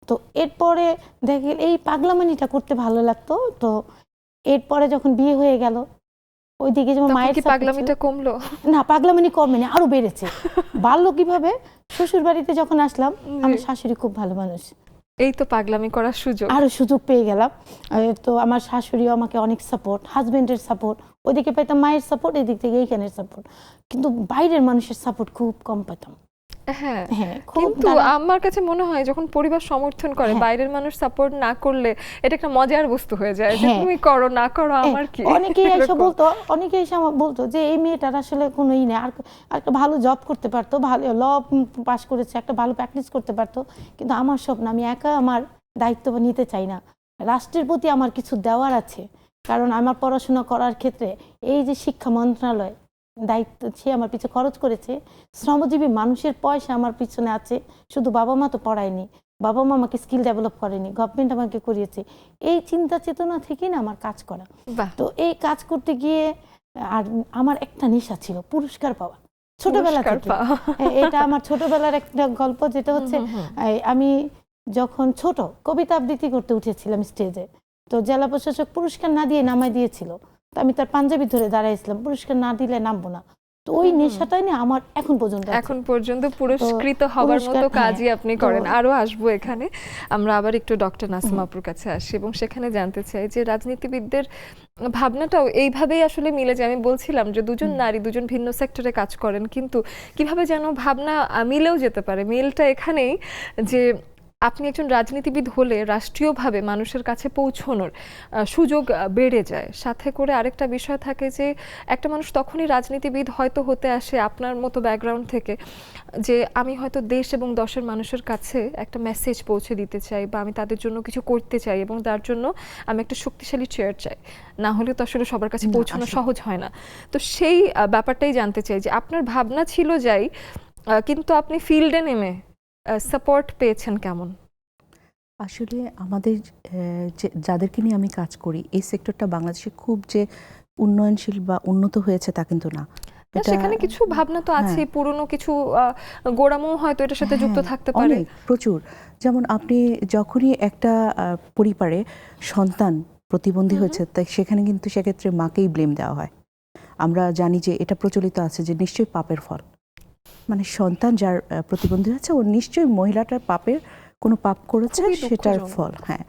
Speaker 3: তো এরপরে দেখে এই পাগলামানিটা করতে ভালো লাগতো। তো এরপরে যখন বিয়ে হয়ে গেল, ওইদিকে যেমন
Speaker 1: তখন
Speaker 3: মায়ের
Speaker 1: কি
Speaker 3: support ছিল।
Speaker 1: পাগলামিটা কমলো?
Speaker 3: না, পাগলামিনি কমেনি, আরো বেড়েছে। বাড়লো কিভাবে, শ্বশুর বাড়িতে যখন আসলাম, আমার শাশুড়ি খুব ভালো মানুষ,
Speaker 1: এই তো পাগলামি করার সুযোগ।
Speaker 3: আরো সুযোগ পেয়ে গেলাম। তো আমার শাশুড়িও আমাকে অনেক সাপোর্ট, হাজবেন্ডের সাপোর্ট, ওইদিকে পেতাম মায়ের সাপোর্ট, এদিক থেকে এইখানের সাপোর্ট, কিন্তু বাইরের মানুষের সাপোর্ট খুব কম পেতাম।
Speaker 1: হ্যাঁ
Speaker 3: হ্যাঁ খুব
Speaker 1: কিন্তু আমার কাছে মনে হয় যখন পরিবার সমর্থন করে,
Speaker 3: হ্যাঁ।
Speaker 1: বাইরের মানুষ সাপোর্ট না করলে এটা একটা মজার বস্তু হয়ে যায় যে
Speaker 3: হ্যাঁ।
Speaker 1: তুমি করো না করো আমার কি।
Speaker 3: অনেকেই এসে
Speaker 1: এরকম।
Speaker 3: বলতো, অনেকেই এসে আমার বলতো যে এই মেয়েটার আসলে কোনো ই নেই, আর একটা ভালো জব করতে পারতো, ভালো ল পাস করেছে, একটা ভালো প্র্যাকটিস করতে পারতো, কিন্তু আমার স্বপ্ন, আমি একা আমার দায়িত্ব নিতে চাই না, রাষ্ট্রের প্রতি আমার কিছু দেওয়ার আছে। কারণ আমার পড়াশোনা করার ক্ষেত্রে এই যে শিক্ষা মন্ত্রণালয় দায়িত্ব, সে আমার পিছনে খরচ করেছে, শ্রমজীবী মানুষের পয়সা আমার পিছনে আছে, শুধু বাবা মা তো পড়ায়নি, বাবা মা আমাকে স্কিল ডেভেলপ করেনি, গভর্নমেন্ট আমাকে করিয়েছে। এই চিন্তা চেতনা থেকেই না আমার কাজ করা।
Speaker 1: বাহ,
Speaker 3: তো এই কাজ করতে গিয়ে আর আমার একটা নেশা ছিল পুরস্কার পাওয়া, ছোটবেলা
Speaker 1: পুরস্কার
Speaker 3: থেকে।
Speaker 1: পাওয়া।
Speaker 3: এটা আমার ছোটবেলার একটা গল্প, যেটা হচ্ছে আমি যখন ছোট কবিতা আবৃত্তি করতে উঠেছিলাম স্টেজে, তো জেলা প্রশাসক পুরস্কার না দিয়ে নামায় দিয়েছিল, তো আমি তার পাঞ্জাবি ধরে দাঁড়াইছিলাম, পুরস্কার না দিলে নামবো না। তো ওই নেশাটাই না আমার এখন পর্যন্ত আছে।
Speaker 1: এখন পর্যন্ত পুরস্কৃত হবার মতো
Speaker 3: পুরস্কার,
Speaker 1: কাজই
Speaker 3: হ্যাঁ।
Speaker 1: আপনি
Speaker 3: তো-
Speaker 1: করেন। আরো আসবো এখানে, আমরা আবার একটু ডক্টর নাসিমা আপুর কাছে আসি এবং সেখানে জানতে চাই যে রাজনীতিবিদদের ভাবনাটাও এইভাবেই আসলে মিলে যায়। আমি বলছিলাম যে দুজন নারী দুজন ভিন্ন সেক্টরে কাজ করেন, কিন্তু কিভাবে যেন ভাবনা মিলেও যেতে পারে। মিলটা এখানেই যে আপনি একজন রাজনীতিবিদ হলে রাষ্ট্রীয়ভাবে মানুষের কাছে পৌঁছানোর সুযোগ বেড়ে যায়। সাথে করে আরেকটা বিষয় থাকে যে একটা মানুষ তখনই রাজনীতিবিদ হয়তো হতে আসে আপনার মতো ব্যাকগ্রাউন্ড থেকে, যে আমি হয়তো দেশ এবং দশের মানুষের কাছে একটা মেসেজ পৌঁছে দিতে চাই, বা আমি তাদের জন্য কিছু করতে চাই, এবং তার জন্য আমি একটা শক্তিশালী চেয়ার চাই, না হলে তো আসলে সবার কাছে
Speaker 2: না,
Speaker 1: পৌঁছানো
Speaker 2: আসলে-
Speaker 1: সহজ হয় না। তো সেই ব্যাপারটাই জানতে চাই যে আপনার ভাবনা ছিল যাই, কিন্তু আপনি ফিল্ডে নেমে সাপোর্ট পেয়েছেন কেমন?
Speaker 2: আসলে আমাদের যে যাদেরকে নিয়ে আমি কাজ করি, এই সেক্টরটা বাংলাদেশে খুব যে উন্নয়নশীল বা উন্নত হয়েছে তা কিন্তু না।
Speaker 1: না, সেখানে কিছু ভাবনা তো আছে,
Speaker 2: হ্যাঁ।
Speaker 1: পুরনো কিছু গোড়ামও হয়তো এটার সাথে যুক্ত
Speaker 2: হ্যাঁ,
Speaker 1: থাকতে পারে।
Speaker 2: অনেক, প্রচুর। যেমন আপনি যখনই একটা পরিবারে সন্তান প্রতিবন্ধী হয়েছে, তাই সেখানে কিন্তু সেক্ষেত্রে মাকেই ব্লেম দেওয়া হয়। আমরা জানি যে এটা প্রচলিত আছে যে নিশ্চয়ই পাপের ফল, মানে সন্তান যার প্রতিবন্ধী হয়েছে ও নিশ্চয়ই মহিলাটার পাপের কোনো পাপ করেছে,
Speaker 1: খুবই
Speaker 2: সেটার
Speaker 1: দুঃখজনক।
Speaker 2: ফল। হ্যাঁ,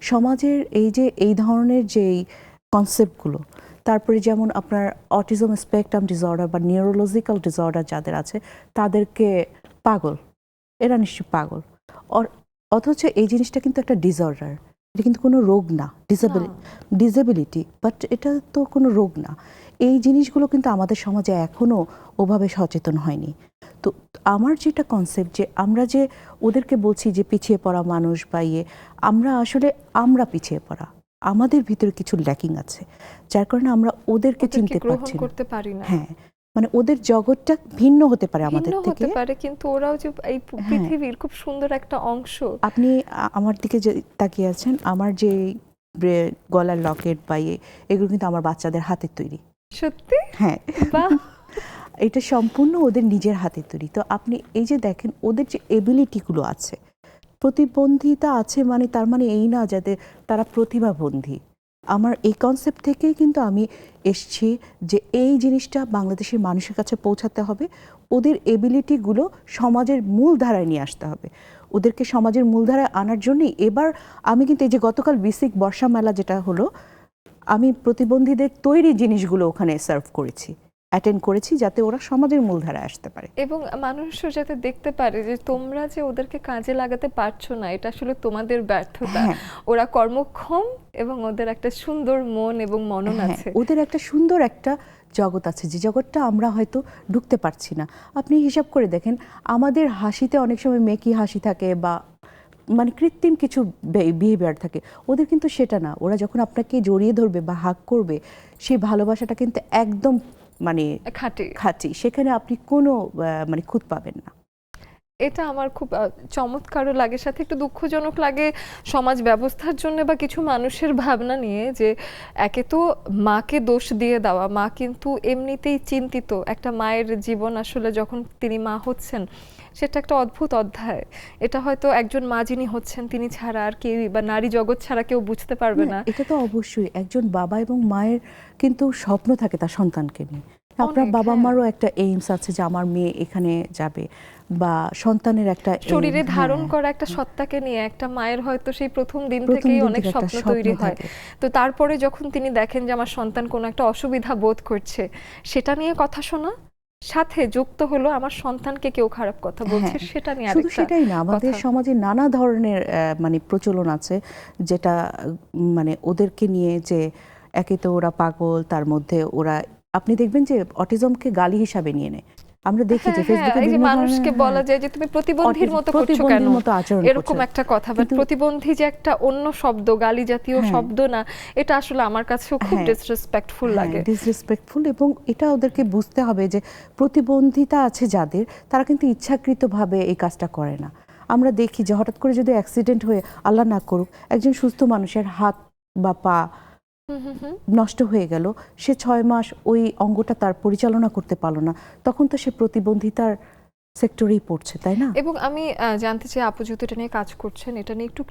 Speaker 2: সমাজের এই যে এই ধরনের যেই কনসেপ্টগুলো, তারপরে যেমন আপনার অটিজম স্পেকট্রাম ডিসঅর্ডার বা নিউরোলজিক্যাল ডিসঅর্ডার যাদের আছে তাদেরকে পাগল, এরা নিশ্চয়ই পাগল। অথচ এই জিনিসটা কিন্তু একটা ডিসঅর্ডার, এটা কিন্তু কোনো রোগ না, ডিসেবিলিটি, বাট এটা তো কোনো রোগ না। এই জিনিসগুলো কিন্তু আমাদের সমাজে এখনো ওভাবে সচেতন হয়নি। তো আমার যেটা কনসেপ্ট, যে আমরা যে ওদেরকে বলছি যে পিছিয়ে পড়া মানুষ বা আমরা পিছিয়ে পড়া, আমাদের ভিতরে কিছু ল্যাকিং আছে, যার কারণে আমরা ওদেরকে চিনতে
Speaker 1: গ্রহণ
Speaker 2: পারছি না।
Speaker 1: করতে পারি না।
Speaker 2: হ্যাঁ, মানে ওদের জগৎটা ভিন্ন হতে পারে আমাদের
Speaker 1: ভিন্ন
Speaker 2: থেকে।
Speaker 1: হতে পারে, কিন্তু ওরাও যে এই পৃথিবীর খুব সুন্দর একটা অংশ।
Speaker 2: আপনি আমার দিকে যে তাকিয়ে আছেন, আমার যে গলার লকেট বা এগুলো কিন্তু আমার বাচ্চাদের হাতের তৈরি।
Speaker 1: সত্যি?
Speaker 2: হ্যাঁ,
Speaker 1: বাহ,
Speaker 2: এটা সম্পূর্ণ ওদের নিজের হাতের তৈরি। তো আপনি এই যে দেখেন ওদের যে এবিলিটিগুলো আছে, প্রতিবন্ধিতা আছে মানে তার মানে এই না যাতে তারা প্রতিভাবন্ধী। আমার এই কনসেপ্ট থেকেই কিন্তু আমি এসছি যে এই জিনিসটা বাংলাদেশের মানুষের কাছে পৌঁছাতে হবে, ওদের এবিলিটিগুলো সমাজের মূল ধারায় নিয়ে আসতে হবে। ওদেরকে সমাজের মূলধারায় আনার জন্যই এবার আমি কিন্তু এই যে গতকাল বিসিক বর্ষা মেলা যেটা হলো, আমি প্রতিবন্ধীদের তৈরি জিনিসগুলো ওখানে সার্ভ করেছি, অ্যাটেন্ড করেছি, যাতে ওরা সমাজের মূলধারায় আসতে পারে
Speaker 1: এবং মানুষও যাতে দেখতে পারে যে তোমরা যে ওদেরকে কাজে লাগাতে পারছো না, এটা আসলে তোমাদের ব্যর্থতা।
Speaker 2: হ্যাঁ।
Speaker 1: ওরা কর্মক্ষম এবং ওদের একটা সুন্দর মন এবং মনন
Speaker 2: হ্যাঁ,
Speaker 1: আছে।
Speaker 2: ওদের একটা সুন্দর একটা জগৎ আছে, যে জগৎটা আমরা হয়তো ঢুকতে পারছি না। আপনি হিসাব করে দেখেন, আমাদের হাসিতে অনেক সময় মেকি হাসি থাকে বা মানে কৃত্রিম কিছু বিহেভিয়ার থাকে, ওদের কিন্তু সেটা না। ওরা যখন আপনাকে জড়িয়ে ধরবে বা হাগ করবে, সেই ভালোবাসাটা কিন্তু একদম মানে
Speaker 1: খাঁটি।
Speaker 2: খাঁটি, সেখানে আপনি কোনো মানে খুঁত পাবেন না।
Speaker 1: এটা আমার খুব চমৎকারও লাগে, সাথে একটু দুঃখজনক লাগে সমাজ ব্যবস্থার জন্য বা কিছু মানুষের ভাবনা নিয়ে, যে একে তো মাকে দোষ দিয়ে দেওয়া, মা কিন্তু এমনিতেই চিন্তিত। একটা মায়ের জীবন আসলে যখন তিনি মা হচ্ছেন, সেটা একটা অদ্ভুত অধ্যায়। এটা হয়তো একজন মা যিনি হচ্ছেন তিনি ছাড়া আর কেউই, বা নারী জগৎ ছাড়া কেউ বুঝতে পারবে না।
Speaker 2: এটা তো অবশ্যই একজন বাবা এবং মায়ের কিন্তু স্বপ্ন থাকে তার সন্তানকে নিয়ে। আপনার
Speaker 1: অনেক,
Speaker 2: বাবা
Speaker 1: হ্যাঁ।
Speaker 2: মারও একটা এইমস আছে যে আমার মেয়ে এখানে যাবে, বা সন্তানের একটা
Speaker 1: শরীরে
Speaker 2: aim,
Speaker 1: ধারণ
Speaker 2: হ্যাঁ।
Speaker 1: করা একটা সত্তাকে নিয়ে একটা মায়ের হয়তো সেই প্রথম দিন
Speaker 2: প্রথম
Speaker 1: থেকেই
Speaker 2: দিন
Speaker 1: অনেক
Speaker 2: থেকে একটা
Speaker 1: স্বপ্ন
Speaker 2: স্বপ্ন
Speaker 1: তৈরি হয়।
Speaker 2: থাকে।
Speaker 1: তো তারপরে যখন তিনি দেখেন যে আমার সন্তান কোনো একটা অসুবিধা বোধ করছে, সেটা নিয়ে কথা শোনা, সাথে যুক্ত হলো আমার সন্তানকে কেউ খারাপ কথা বলছে,
Speaker 2: হ্যাঁ,
Speaker 1: সেটা নিয়ে
Speaker 2: শুধু
Speaker 1: আরেকটা
Speaker 2: সেটাই না, আমাদের
Speaker 1: কথা।
Speaker 2: সমাজে নানা ধরনের মানে প্রচলন আছে, যেটা মানে ওদেরকে নিয়ে যে একে তো ওরা পাগল, তার মধ্যে ওরা, আপনি দেখবেন যে অটিজমকে গালি হিসাবে নিয়ে নেয়। আমরা দেখি যে
Speaker 1: হ্যাঁ,
Speaker 2: ফেসবুকে
Speaker 1: এই যে
Speaker 2: বিভিন্ন
Speaker 1: মানুষকে
Speaker 2: ধরনের,
Speaker 1: বলা যায় যে তুমি প্রতিবন্ধীর মতো করছো কেন,
Speaker 2: প্রতিবন্ধীর মতো আচরণ
Speaker 1: এরকম
Speaker 2: করছে।
Speaker 1: একটা কথা। বাট
Speaker 2: কিন্তু
Speaker 1: প্রতিবন্ধী যে একটা অন্য শব্দ, গালি জাতীয়
Speaker 2: হ্যাঁ,
Speaker 1: শব্দ না, এটা আসলে আমার কাছেও খুব
Speaker 2: হ্যাঁ,
Speaker 1: ডিসরেসপেক্টফুল লাগে।
Speaker 2: ডিসরেসপেক্টফুল। এবং এটা ওদেরকে বুঝতে হবে যে প্রতিবন্ধিতা আছে যাদের, তারা কিন্তু ইচ্ছাকৃতভাবে এই কাজটা করে না। আমরা দেখি যে হঠাৎ করে যদি অ্যাক্সিডেন্ট হয়ে, আল্লাহ না করুক, একজন সুস্থ মানুষের হাত বা পা
Speaker 1: হুম হুম হুম।
Speaker 2: নষ্ট হয়ে গেল, সে 6 মাস ওই অঙ্গটা তার পরিচালনা করতে পারলো না, তখন তো সে প্রতিবন্ধিতার সেক্টরেই পড়ছে, তাই না?
Speaker 1: এবং আমি জানতে চাই, আপু যেহেতু এটা নিয়ে কাজ করছেন, এটা নিয়ে একটু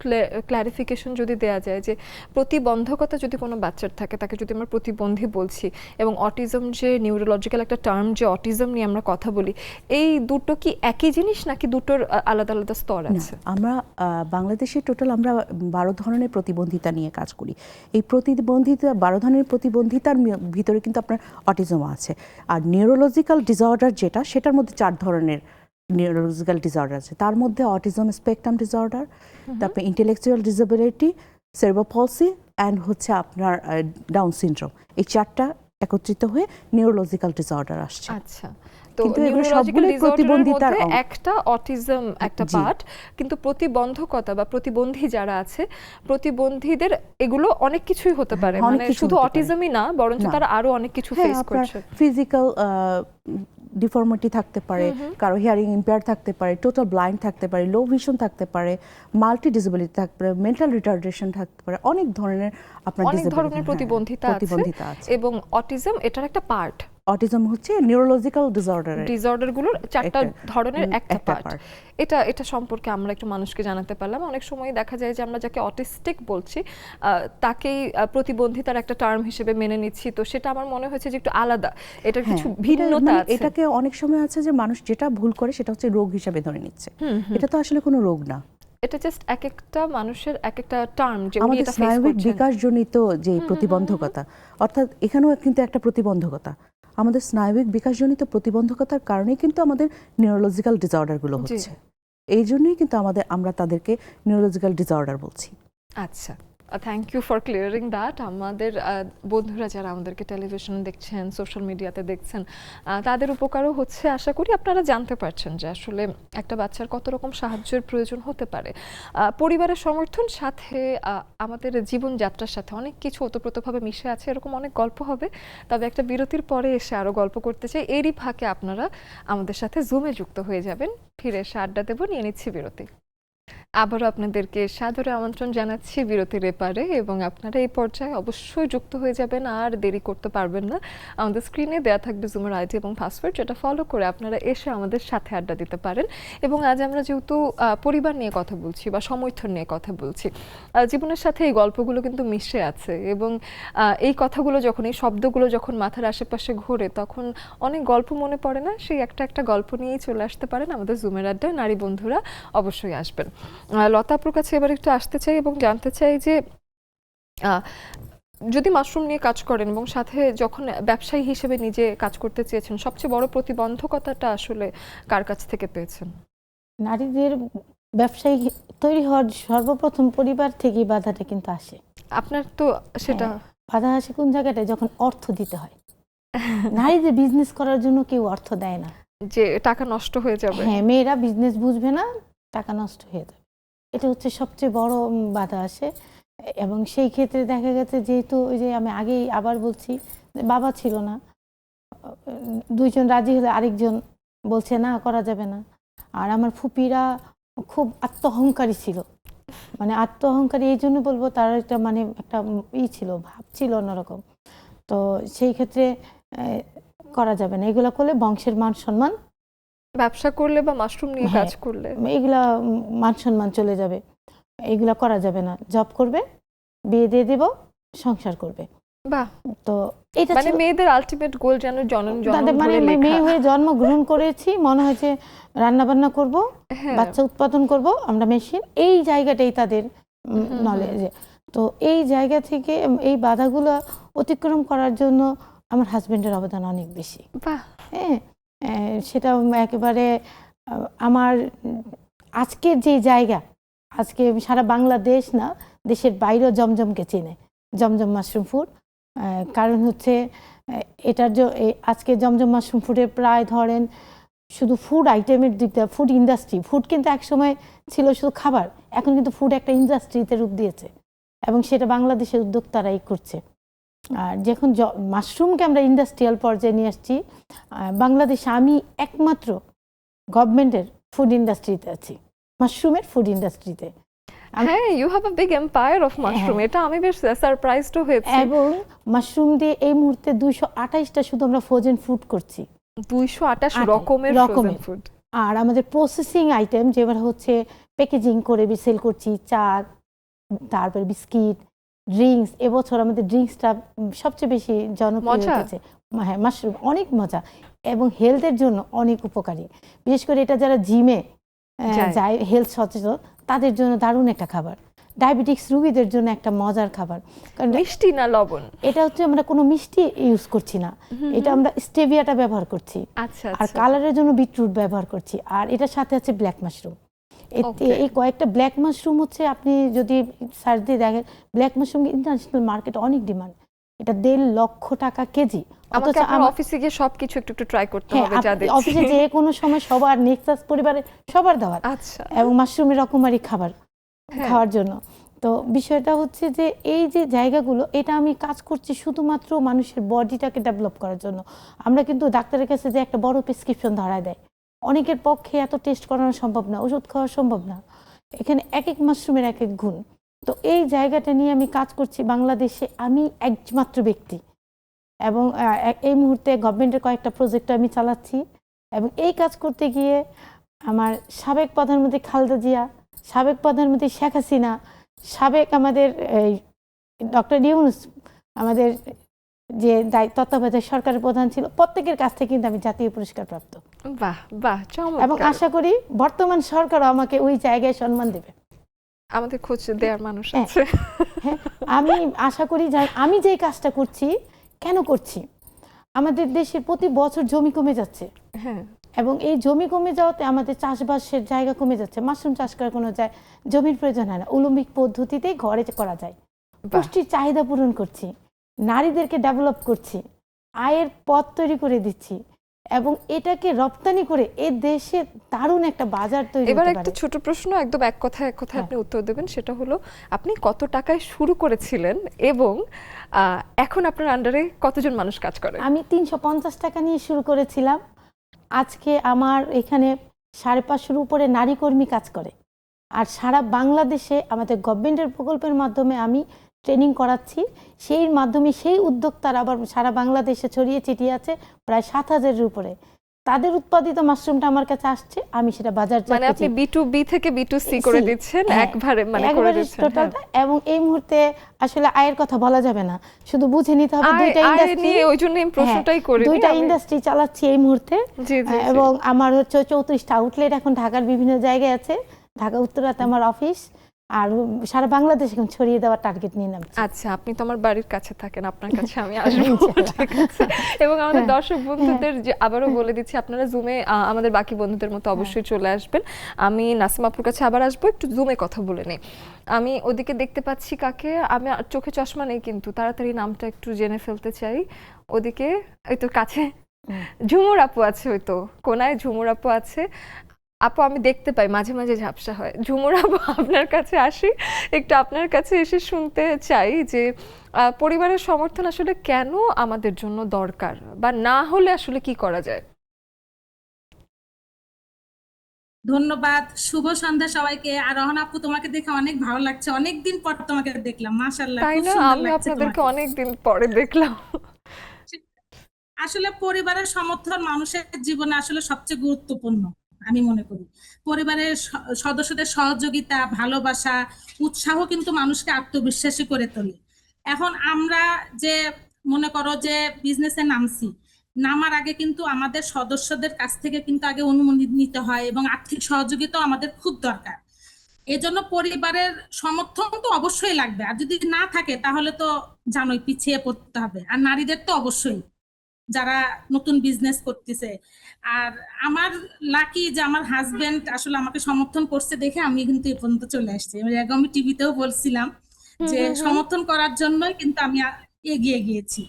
Speaker 1: ক্লারিফিকেশন যদি দেয়া যায় যে প্রতিবন্ধকতা যদি কোনো বাচ্চার থাকে, তাকে যদি আমরা প্রতিবন্ধী বলছি, এবং অটিজম যে নিউরোলজিক্যাল একটা টার্ম, যে অটিজম নিয়ে আমরা কথা বলি, এই দুটো কি একই জিনিস নাকি দুটোর আলাদা আলাদা স্তর
Speaker 2: না,
Speaker 1: আছে?
Speaker 2: আমরা বাংলাদেশে টোটাল আমরা 12 ধরনের প্রতিবন্ধিতা নিয়ে কাজ করি। এই 12 ধরনের প্রতিবন্ধিতার ভিতরে কিন্তু আপনার অটিজম আছে। আর নিউরোলজিক্যাল ডিসঅর্ডার যেটা, সেটার মধ্যে 4 ধরনের নিউরোলজিক্যাল ডিসঅর্ডার আছে। তার মধ্যে অটিজম স্পেকট্রাম ডিসঅর্ডার, তারপরে ইন্টেলেকচুয়াল ডিসেবিলিটি, সেরেব্রাল পলসি, অ্যান্ড হচ্ছে আপনার ডাউন সিনড্রোম। এই 4টা একত্রিত হয়ে নিউরোলজিক্যাল ডিসঅর্ডার আসছে।
Speaker 1: আচ্ছা, তো
Speaker 2: কিন্তু এগুলো
Speaker 1: নিউরোলজিক্যাল
Speaker 2: সবগুলোই
Speaker 1: ডিসঅর্ডারের
Speaker 2: প্রতিবন্ধিতার
Speaker 1: মধ্যে একটা অটিজম একটা
Speaker 2: জি।
Speaker 1: পার্ট, কিন্তু প্রতিবন্ধকতা বা প্রতিবন্ধী যারা আছে, প্রতিবন্ধীদের এগুলো অনেক কিছুই হতে পারে,
Speaker 2: অনেক
Speaker 1: মানে
Speaker 2: কিছু
Speaker 1: শুধু
Speaker 2: হতে পারে।
Speaker 1: অটিজমই না, বরঞ্চ
Speaker 2: না।
Speaker 1: তারা আরো অনেক কিছু
Speaker 2: হ্যাঁ,
Speaker 1: ফেস
Speaker 2: আপনার
Speaker 1: করছে।
Speaker 2: ফিজিক্যাল ডিফর্মিটি থাকতে পারে, কারো হিয়ারিং ইম্পেয়ার থাকতে পারে, টোটাল ব্লাইন্ড থাকতে পারে, লো ভিশন থাকতে পারে, মাল্টি ডিসেবিলিটি থাকতে পারে, মেন্টাল রিটার্ডেশন থাকতে পারে, অনেক ধরনের আপনার
Speaker 1: অনেক
Speaker 2: disability,
Speaker 1: ধরনের
Speaker 2: হ্যাঁ,
Speaker 1: প্রতিবন্ধিতা আছে,
Speaker 2: আছে।
Speaker 1: এবং অটিজম এটার একটা পার্ট।
Speaker 2: অটিজম হচ্ছে নিউরোলজিক্যাল ডিসঅর্ডারের
Speaker 1: ডিসঅর্ডারগুলোর 4টা ধরনের একটা
Speaker 2: একটা
Speaker 1: পার্ট। এটা সম্পর্কে আমরা একটু মানুষকে জানাতে পারলাম। অনেক সময় দেখা যায় যে আমরা যাকে অটিস্টিক বলছি, তাকেই প্রতিবন্ধিতার একটা টার্ম হিসেবে মেনে নিচ্ছি, তো সেটা আমার মনে হয়েছে যে একটু আলাদা, এটার কিছু ভিন্নতা আছে।
Speaker 2: এটাকে অনেক সময় আছে যে মানুষ যেটা ভুল করে সেটা হচ্ছে রোগ হিসাবে ধরে নিচ্ছে। এটা তো আসলে কোনো রোগ না।
Speaker 1: এটা জাস্ট এক একটা মানুষের এক একটা টার্ম, যে উনি
Speaker 2: আমাদের
Speaker 1: এটা ফেস
Speaker 2: স্নায়বিক
Speaker 1: করছেন।
Speaker 2: বিকাশজনিত যে প্রতিবন্ধকতা, অর্থাৎ এখানেও কিন্তু একটা প্রতিবন্ধকতা, আমাদের স্নায়বিক বিকাশজনিত প্রতিবন্ধকতার কারণেই কিন্তু আমাদের নিউরোলজিক্যাল ডিসঅর্ডারগুলো
Speaker 1: জি।
Speaker 2: হচ্ছে। এই জন্যই কিন্তু আমরা তাদেরকে নিউরোলজিক্যাল ডিসঅর্ডার বলছি।
Speaker 1: আচ্ছা, thank you for clearing that. আমাদের বন্ধুরা যারা আমাদেরকে টেলিভিশনে দেখছেন, সোশ্যাল মিডিয়াতে দেখছেন, তাদের উপকারও হচ্ছে আশা করি। আপনারা জানতে পারছেন যে আসলে একটা বাচ্চার কত রকম সাহায্যের প্রয়োজন হতে পারে। পরিবারের সমর্থন, সাথে আমাদের জীবনযাত্রার সাথে অনেক কিছু ওতপ্রোতভাবে মিশে আছে, এরকম অনেক গল্প হবে। তবে একটা বিরতির পরে এসে আরও গল্প করতে চাই। এরই ফাঁকে আপনারা আমাদের সাথে জুমে যুক্ত হয়ে যাবেন, ফিরে এসে আড্ডা দেবো। নিয়ে নিচ্ছি বিরতি। আবারও আপনাদেরকে সাদরে আমন্ত্রণ জানাচ্ছি বিরতির এপারে, এবং আপনারা এই পর্যায়ে অবশ্যই যুক্ত হয়ে যাবেন, আর দেরি করতে পারবেন না। আমাদের স্ক্রিনে দেওয়া থাকবে জুমের আইডি এবং পাসওয়ার্ড, যেটা ফলো করে আপনারা এসে আমাদের সাথে আড্ডা দিতে পারেন। এবং আজ আমরা যেহেতু পরিবার নিয়ে কথা বলছি বা সমর্থন নিয়ে কথা বলছি, জীবনের সাথে এই গল্পগুলো কিন্তু মিশে আছে, এবং এই কথাগুলো যখন, এই শব্দগুলো যখন মাথার আশেপাশে ঘোরে, তখন অনেক গল্প মনে পড়ে না? সেই একটা গল্প নিয়েই চলে আসতে পারেন আমাদের জুমের আড্ডায়। নারী বন্ধুরা অবশ্যই আসবেন। লতা আপুর কাছে এবার একটু আসতে চাই এবং জানতে চাই যে যদি মাশরুম নিয়ে কাজ করেন এবং সাথে যখন ব্যবসায়ী হিসেবে নিজে কাজ করতে চেয়েছেন, সবচেয়ে বড় প্রতিবন্ধকতাটা আসলে কার কাছ থেকে পেয়েছেন?
Speaker 3: নারীদের ব্যবসায়ী তৈরি হওয়ার সর্বপ্রথম পরিবার থেকেই বাধাটা কিন্তু আসে।
Speaker 1: আপনার তো সেটা
Speaker 3: বাধা আসে কোন জায়গাটায়? যখন অর্থ দিতে হয়। নারীদের বিজনেস করার জন্য কেউ অর্থ দেয় না,
Speaker 1: যে টাকা নষ্ট হয়ে যাবে।
Speaker 3: হ্যাঁ, মেয়েরা বিজনেস বুঝবে না, টাকা নষ্ট হয়ে যাবে, এটা হচ্ছে সবচেয়ে বড় বাধা আসে। এবং সেই ক্ষেত্রে দেখা গেছে, যেহেতু ওই যে আমি আগেই আবার বলছি, বাবা ছিল না, দুইজন রাজি হলে আরেকজন বলছে না, করা যাবে না। আর আমার ফুপিরা খুব আত্মঅহংকারী ছিল, মানে আত্মঅহংকারী এই জন্য বলবো, তার একটা মানে একটা ছিল, ভাব ছিল অন্যরকম। তো সেই ক্ষেত্রে করা যাবে না, এগুলো করলে বংশের মান সম্মান,
Speaker 1: ব্যবসা করলে বা মাশরুম নিয়ে কাজ করলে
Speaker 3: এগুলা মান সম্মান চলে যাবে, এগুলা করা যাবে না। জব করবে, বিয়ে দিয়ে দেব, সংসার করবে।
Speaker 1: বাহ,
Speaker 3: তো এটা
Speaker 1: মানে মেয়েদের আলটিমেট গোল যেন জনম
Speaker 3: তাদের মানে
Speaker 1: ধরে লেখা।
Speaker 3: মেয়ে হয়ে জন্মগ্রহণ করেছি, মনে হয়েছে রান্না বান্না করব,
Speaker 1: হ্যাঁ।
Speaker 3: বাচ্চা উৎপাদন করব, আমরা মেশিন, এই জায়গাটাই তাদের নলেজে। তো এই জায়গা থেকে এই বাধাগুলো অতিক্রম করার জন্য আমার হাজবেন্ডের অবদান অনেক বেশি।
Speaker 1: বাহ।
Speaker 3: হ্যাঁ, সেটা একেবারে আমার আজকের যে জায়গা, আজকে সারা বাংলাদেশ না, দেশের বাইরেও জমজমকে চেনে, জমজম মাশরুম ফুড। কারণ হচ্ছে এটার আজকে জমজম মাশরুম ফুডের প্রায় ধরেন শুধু ফুড আইটেমের দিক দিয়ে, ফুড ইন্ডাস্ট্রি, ফুড কিন্তু একসময় ছিল শুধু খাবার, এখন কিন্তু ফুড একটা ইন্ডাস্ট্রিতে রূপ দিয়েছে এবং সেটা বাংলাদেশের উদ্যোক্তারাই করছে। আর যখন মাশরুমকে আমরা ইন্ডাস্ট্রিয়াল পর্যায়ে নিয়ে আসছি, বাংলাদেশে আমি একমাত্র গভর্নমেন্টের ফুড ইন্ডাস্ট্রিতে আছি, মাশরুমের ফুড ইন্ডাস্ট্রিতে।
Speaker 1: হ্যাঁ, you have a big empire of mushroom, এটা আমি বেশ সারপ্রাইজড হয়েছি।
Speaker 3: এবং মাশরুম দিয়ে এই মুহূর্তে 228টা শুধু আমরা ফ্রোজেন ফুড করছি,
Speaker 1: 228 রকমের ফ্রোজেন ফুড।
Speaker 3: আর আমাদের প্রসেসিং আইটেম যেবার হচ্ছে প্যাকেজিং করে সেল করছি, চা, তারপর বিস্কিট, ড্রিঙ্কস। এবছর আমাদের ড্রিঙ্কসটা সবচেয়ে বেশি জনপ্রিয় হয়েছে। হ্যাঁ, মাশরুম অনেক মজা এবং হেলথের জন্য অনেক উপকারী, বিশেষ করে এটা যারা জিমে যায়, হেলথ সচেতন, তাদের জন্য দারুণ একটা খাবার। ডায়াবেটিক্স রোগীদের জন্য একটা মজার খাবার, কারণ
Speaker 1: মিষ্টি না লবণ,
Speaker 3: এটা হচ্ছে আমরা কোনো মিষ্টি ইউজ করছি না, এটা আমরা স্টেভিয়াটা ব্যবহার করছি।
Speaker 1: আচ্ছা,
Speaker 3: আর কালারের জন্য বিটরুট ব্যবহার করছি, আর এটার সাথে আছে ব্ল্যাক মাশরুম। এই কয়েকটা ব্ল্যাক মাশরুম হচ্ছে, আপনি যদি সার্চ দিয়ে দেখেন, ব্ল্যাক মাশরুম ইন্টারন্যাশনাল মার্কেট অনেক ডিমান্ড, এটা 1.5 লক্ষ টাকা কেজি।
Speaker 1: আমাকে আপনার অফিসে গিয়ে সবকিছু একটু ট্রাই করতে হবে, যা দেখছি
Speaker 3: অফিসে যে কোনো সময় সবার নেক্সাস পরিবারের সবার দাওয়াত।
Speaker 1: আচ্ছা,
Speaker 3: এবং মাশরুমের রকমারি খাবার খাওয়ার জন্য। তো বিষয়টা হচ্ছে যে এই যে জায়গাগুলো, এটা আমি কাজ করছি শুধুমাত্র মানুষের বডিটাকে ডেভেলপ করার জন্য। আমরা কিন্তু ডাক্তারের কাছে যে একটা বড় প্রেসক্রিপশন ধরায় দেয়, অনেকের পক্ষে এত টেস্ট করানো সম্ভব না, ওষুধ খাওয়া সম্ভব না। এখানে এক এক মাশরুমের এক এক গুণ। তো এই জায়গাটা নিয়ে আমি কাজ করছি বাংলাদেশে, আমি একমাত্র ব্যক্তি। এবং এই মুহূর্তে গভর্নমেন্টের কয়েকটা প্রজেক্ট আমি চালাচ্ছি। এবং এই কাজ করতে গিয়ে আমার সাবেক প্রধানমন্ত্রী খালেদা জিয়া, সাবেক প্রধানমন্ত্রী শেখ হাসিনা, সাবেক আমাদের ডক্টর ইউনূস, আমাদের যে তত্ত্বাবধায়ক সরকারের প্রধান ছিল, প্রত্যেকের কাছ থেকে কিন্তু আমি জাতীয় পুরস্কার প্রাপ্ত।
Speaker 1: বাহ বাহ, চমৎকার।
Speaker 3: এবং আশা করি বর্তমান সরকারও আমাকে ওই জায়গায় সম্মান দেবে।
Speaker 1: আমাদের খোঁজ দেওয়ার মানুষ আছে।
Speaker 3: হ্যাঁ, আমি আশা করি আমি যে কাজটা করছি, কেন করছি, আমাদের দেশে প্রতি বছর জমি কমে যাচ্ছে।
Speaker 1: হ্যাঁ,
Speaker 3: এবং এই জমি কমে যাওয়াতে আমাদের চাষবাসের জায়গা কমে যাচ্ছে। মাশরুম চাষ করার কোনো জমির প্রয়োজন হয় না, উলম্বিক পদ্ধতিতেই ঘরে করা যায়। পুষ্টির চাহিদা পূরণ করছি, নারীদেরকে ডেভেলপ করছি, আয়ের পথ তৈরি করে দিচ্ছি এবং এটাকে রপ্তানি করে এ দেশে দারুণ একটা বাজার তৈরি হতে পারে।
Speaker 1: এবার একটা ছোট প্রশ্ন, একদম এক কথায় আপনি উত্তর দেবেন। সেটা হলো, আপনি কত টাকায় শুরু করেছিলেন এবং এখন আপনার আন্ডারে কতজন মানুষ কাজ করে?
Speaker 3: আমি 350 টাকা নিয়ে শুরু করেছিলাম। আজকে আমার এখানে 550-এর উপরে নারী কর্মী কাজ করে। আর সারা বাংলাদেশে আমাদের গভর্নমেন্টের প্রকল্পের মাধ্যমে আমি ট্রেনিং করাচ্ছি, সেই মাধ্যমে সেই উদ্যোক্তারা আবার সারা বাংলাদেশে ছড়িয়ে ছিটিয়ে আছে, প্রায় 7,000-এর উপরে। তাদের উৎপাদিত মাশরুমটা আমার কাছে আসছে, আমি সেটা বাজারজাত করছি।
Speaker 1: মানে আপনি B2B থেকে B2C করে দিচ্ছেন একবারে, মানে করে দিচ্ছেন
Speaker 3: টোটালটা। এবং এই মুহূর্তে আসলে আয়ের কথা বলা যাবে না, শুধু বুঝে নিতে হবে দুইটা ইন্ডাস্ট্রি নিয়ে।
Speaker 1: ওইজন্য এই প্রশ্নটাই করি,
Speaker 3: দুইটা ইন্ডাস্ট্রি চালাচ্ছি এই মুহূর্তে। এবং আমার হচ্ছে 34টা আউটলেট এখন ঢাকার বিভিন্ন জায়গায় আছে। ঢাকা উত্তরাতে আমার অফিস, আর সারা বাংলাদেশ এখন ছড়িয়ে দেওয়ার টার্গেট নিয়ে নামছি।
Speaker 1: আচ্ছা, আপনি তো আমার বাড়ির কাছে থাকেন, আপনার কাছে আমি আসবো। ঠিক আছে। এবং আমাদের দর্শক বন্ধুদের যে আবারও বলে দিচ্ছি, আপনারা জুমে আমাদের বাকি বন্ধুদের মতো অবশ্যই চলে আসবেন। আমি নাসিমা আপুর কাছে আবার আসবো, একটু জুমে কথা বলে নেই। আমি ওদিকে দেখতে পাচ্ছি কাকে, আমি চোখে চশমা নেই কিন্তু তাড়াতাড়ি নামটা একটু জেনে ফেলতে চাই। ওদিকে ওই তো কাছে ঝুমুর আপু আছে, ওই তো কোনায় ঝুমুর আপু আছে। আপু, আমি দেখতে পাই মাঝে মাঝে ঝাপসা হয়। ঝুমুর আপু, আপনার কাছে আসি, একটু আপনার কাছে এসে শুনতে চাই যে পরিবারের সমর্থন আসলে কেন আমাদের জন্য দরকার, বা না হলে আসলে কি করা যায়?
Speaker 4: ধন্যবাদ, শুভ সন্ধ্যা সবাইকে। আর রহনা আপু, তোমাকে দেখে অনেক ভালো লাগছে, অনেকদিন পর তোমাকে দেখলাম, মাশাআল্লাহ,
Speaker 1: তাই
Speaker 4: খুব
Speaker 1: না?
Speaker 4: সুন্দর
Speaker 1: আমি
Speaker 4: লাগছে
Speaker 1: আপনাদেরকে
Speaker 4: তোমাকে।
Speaker 1: অনেকদিন পরে দেখলাম।
Speaker 4: আসলে পরিবারের সমর্থন মানুষের জীবনে আসলে সবচেয়ে গুরুত্বপূর্ণ আমি মনে করি। পরিবারের সদস্যদের সহযোগিতা, ভালোবাসা, উৎসাহ কিন্তু মানুষকে আত্মবিশ্বাসী করে তোলে। এখন আমরা যে মনে করো যে বিজনেসে নামছি, নামার আগে কিন্তু আমাদের সদস্যদের কাছ থেকে কিন্তু আগে অনুমতি নিতে হয় এবং আর্থিক সহযোগিতাও আমাদের খুব দরকার। এজন্য পরিবারের সমর্থন তো অবশ্যই লাগবে, আর যদি না থাকে তাহলে তো জানোই পিছিয়ে পড়তে হবে। আর নারীদের তো অবশ্যই, যারা নতুন বিজনেস করতেছে। আর আমার লাকি যে আমার হাজবেন্ড আসলে আমাকে সমর্থন করছে দেখে আমি কিন্তু এ পর্যন্ত চলে আসছি। এর আগে আমি টিভিতেও বলছিলাম
Speaker 1: হুম
Speaker 4: যে
Speaker 1: হুম হুম।
Speaker 4: সমর্থন করার জন্যই কিন্তু আমি এগিয়ে গিয়েছি।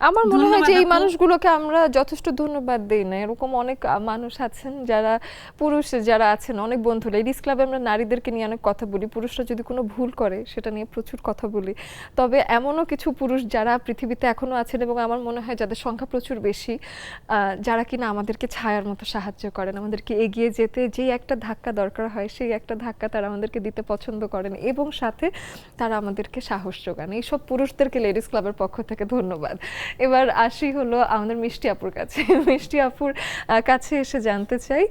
Speaker 1: আমার মনে হয়
Speaker 4: ধন্যবাদ
Speaker 1: যে এই
Speaker 4: আপু।
Speaker 1: মানুষগুলোকে আমরা যথেষ্ট ধন্যবাদ দিই না। এরকম অনেক মানুষ আছেন যারা, পুরুষ যারা আছেন, অনেক বন্ধু, লেডিস ক্লাবে আমরা নারীদেরকে নিয়ে অনেক কথা বলি, পুরুষরা যদি কোনো ভুল করে সেটা নিয়ে প্রচুর কথা বলি। তবে এমনও কিছু পুরুষ যারা পৃথিবীতে এখনো আছেন এবং আমার মনে হয় যাদের সংখ্যা প্রচুর বেশি, যারা কিনা আমাদেরকে ছায়ার মতো সাহায্য করেন, আমাদেরকে এগিয়ে যেতে যেই একটা ধাক্কা দরকার হয় সেই একটা ধাক্কা তারা আমাদেরকে দিতে পছন্দ করেন এবং সাথে তারা আমাদেরকে সাহস যোগান। এইসব পুরুষদেরকে লেডিস ক্লাবের পক্ষ থেকে ধন্যবাদ। এবার আসি হলো আমাদের মিষ্টি আপুর কাছে। মিষ্টি আপুর কাছে এসে জানতে চাই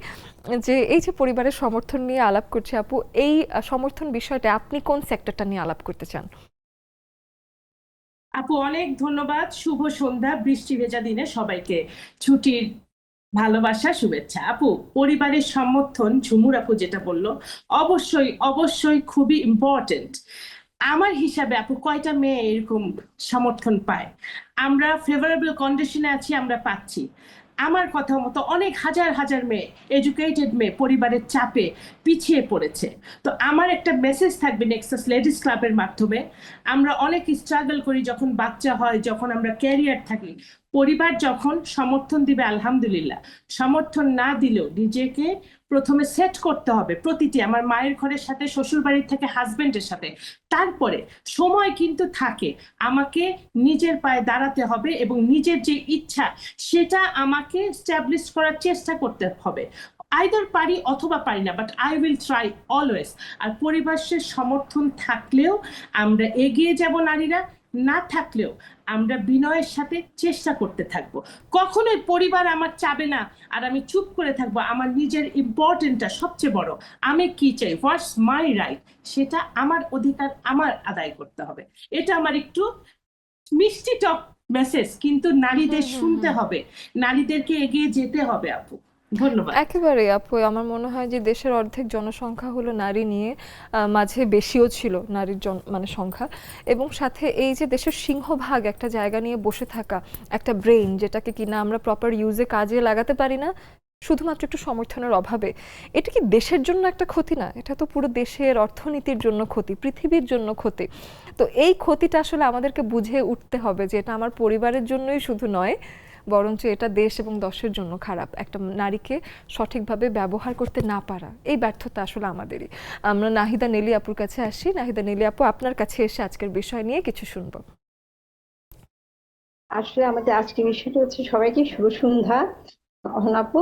Speaker 1: যে এই যে পরিবারের সমর্থন নিয়ে আলাপ করছি আপু, এই সমর্থন বিষয়টা আপনি কোন সেক্টরটা নিয়ে আলাপ করতে চান?
Speaker 5: আপু অনেক ধন্যবাদ। শুভ সন্ধ্যা, বৃষ্টি ভেজা দিনে সবাইকে ছুটির ভালোবাসা, শুভেচ্ছা। আপু, পরিবারের সমর্থন, ঝুমুর আপু যেটা বললো, অবশ্যই অবশ্যই খুবই ইম্পর্টেন্ট। আমার হিসাবে আপু কয়টা মেয়ে এরকম সমর্থন পায়? আমরা ফেভারেবল কন্ডিশনে আছি, আমরা পাচ্ছি। আমার কথা মতো অনেক হাজার হাজার মেয়ে, এডুকেটেড মেয়ে পরিবারের চাপে পিছিয়ে পড়েছে। তো আমার একটা মেসেজ থাকবে নেক্সাস লেডিস ক্লাবের মাধ্যমে। আমরা অনেক স্ট্রাগল করি যখন বাচ্চা হয়, যখন আমরা ক্যারিয়ার থাকি। পরিবার যখন সমর্থন দিবে আলহামদুলিল্লাহ, সমর্থন না দিলেও নিজেকে প্রথমে সেট করতে হবে। প্রতিটি আমার মায়ের ঘরের সাথে, শ্বশুর বাড়ির থেকে হাজবেন্ডের সাথে, তারপরে সময় কিন্তু থাকে, আমাকে নিজের পায়ে দাঁড়াতে হবে এবং নিজের যে ইচ্ছা সেটা আমাকে স্ট্যাবলিশ করার চেষ্টা করতে হবে। আইদার পারি অথবা পারি না, but I will try always. আর পরিবারের সমর্থন থাকলেও আমরা এগিয়ে যাব নারীরা, না থাকলেও আমরা বিনয়ের সাথে চেষ্টা করতে থাকবো। কখনোই পরিবার আমার চাবে না আর আমি চুপ করে থাকবো। আমার নিজের ইম্পর্টেন্টটা সবচেয়ে বড়। আমি কি চাই, হোয়াটস মাই রাইট, সেটা আমার অধিকার, আমার আদায় করতে হবে। এটা আমার একটু মিষ্টি টক মেসেজ, কিন্তু নারীদের শুনতে হবে, নারীদেরকে এগিয়ে যেতে হবে আপু। ধন্যবাদ।
Speaker 1: একেবারে আপু, আমার মনে হয় যে দেশের অর্ধেক জনসংখ্যা হলো নারী নিয়ে, মাঝে বেশিও ছিল নারীর মানে সংখ্যা, এবং সাথে এই যে দেশের সিংহভাগ একটা জায়গা নিয়ে বসে থাকা একটা ব্রেইন, যেটাকে কিনা আমরা প্রপার ইউজে কাজে লাগাতে পারি না শুধুমাত্র একটু সমর্থনের অভাবে, এটা কি দেশের জন্য একটা ক্ষতি না? এটা তো পুরো দেশের অর্থনীতির জন্য ক্ষতি, পৃথিবীর জন্য ক্ষতি। তো এই ক্ষতিটা আসলে আমাদেরকে বুঝে উঠতে হবে যে এটা আমার পরিবারের জন্যই শুধু নয়, বরঞ্চ এটা দেশ এবং দশের জন্য খারাপ। একটা নারীকে সঠিকভাবে ব্যবহার করতে না পারা, এই ব্যর্থতা আসলে আমাদেরই। আমরা নাহিদা নেলি আপুর কাছে আসি। নাহিদা নেলি আপু, আপনার কাছে এসে আজকের বিষয় নিয়ে কিছু শুনবো।
Speaker 6: আসলে আমাদের আজকের বিষয়টা হচ্ছে সবাইকে শুভ সন্ধ্যা। অহনা আপু,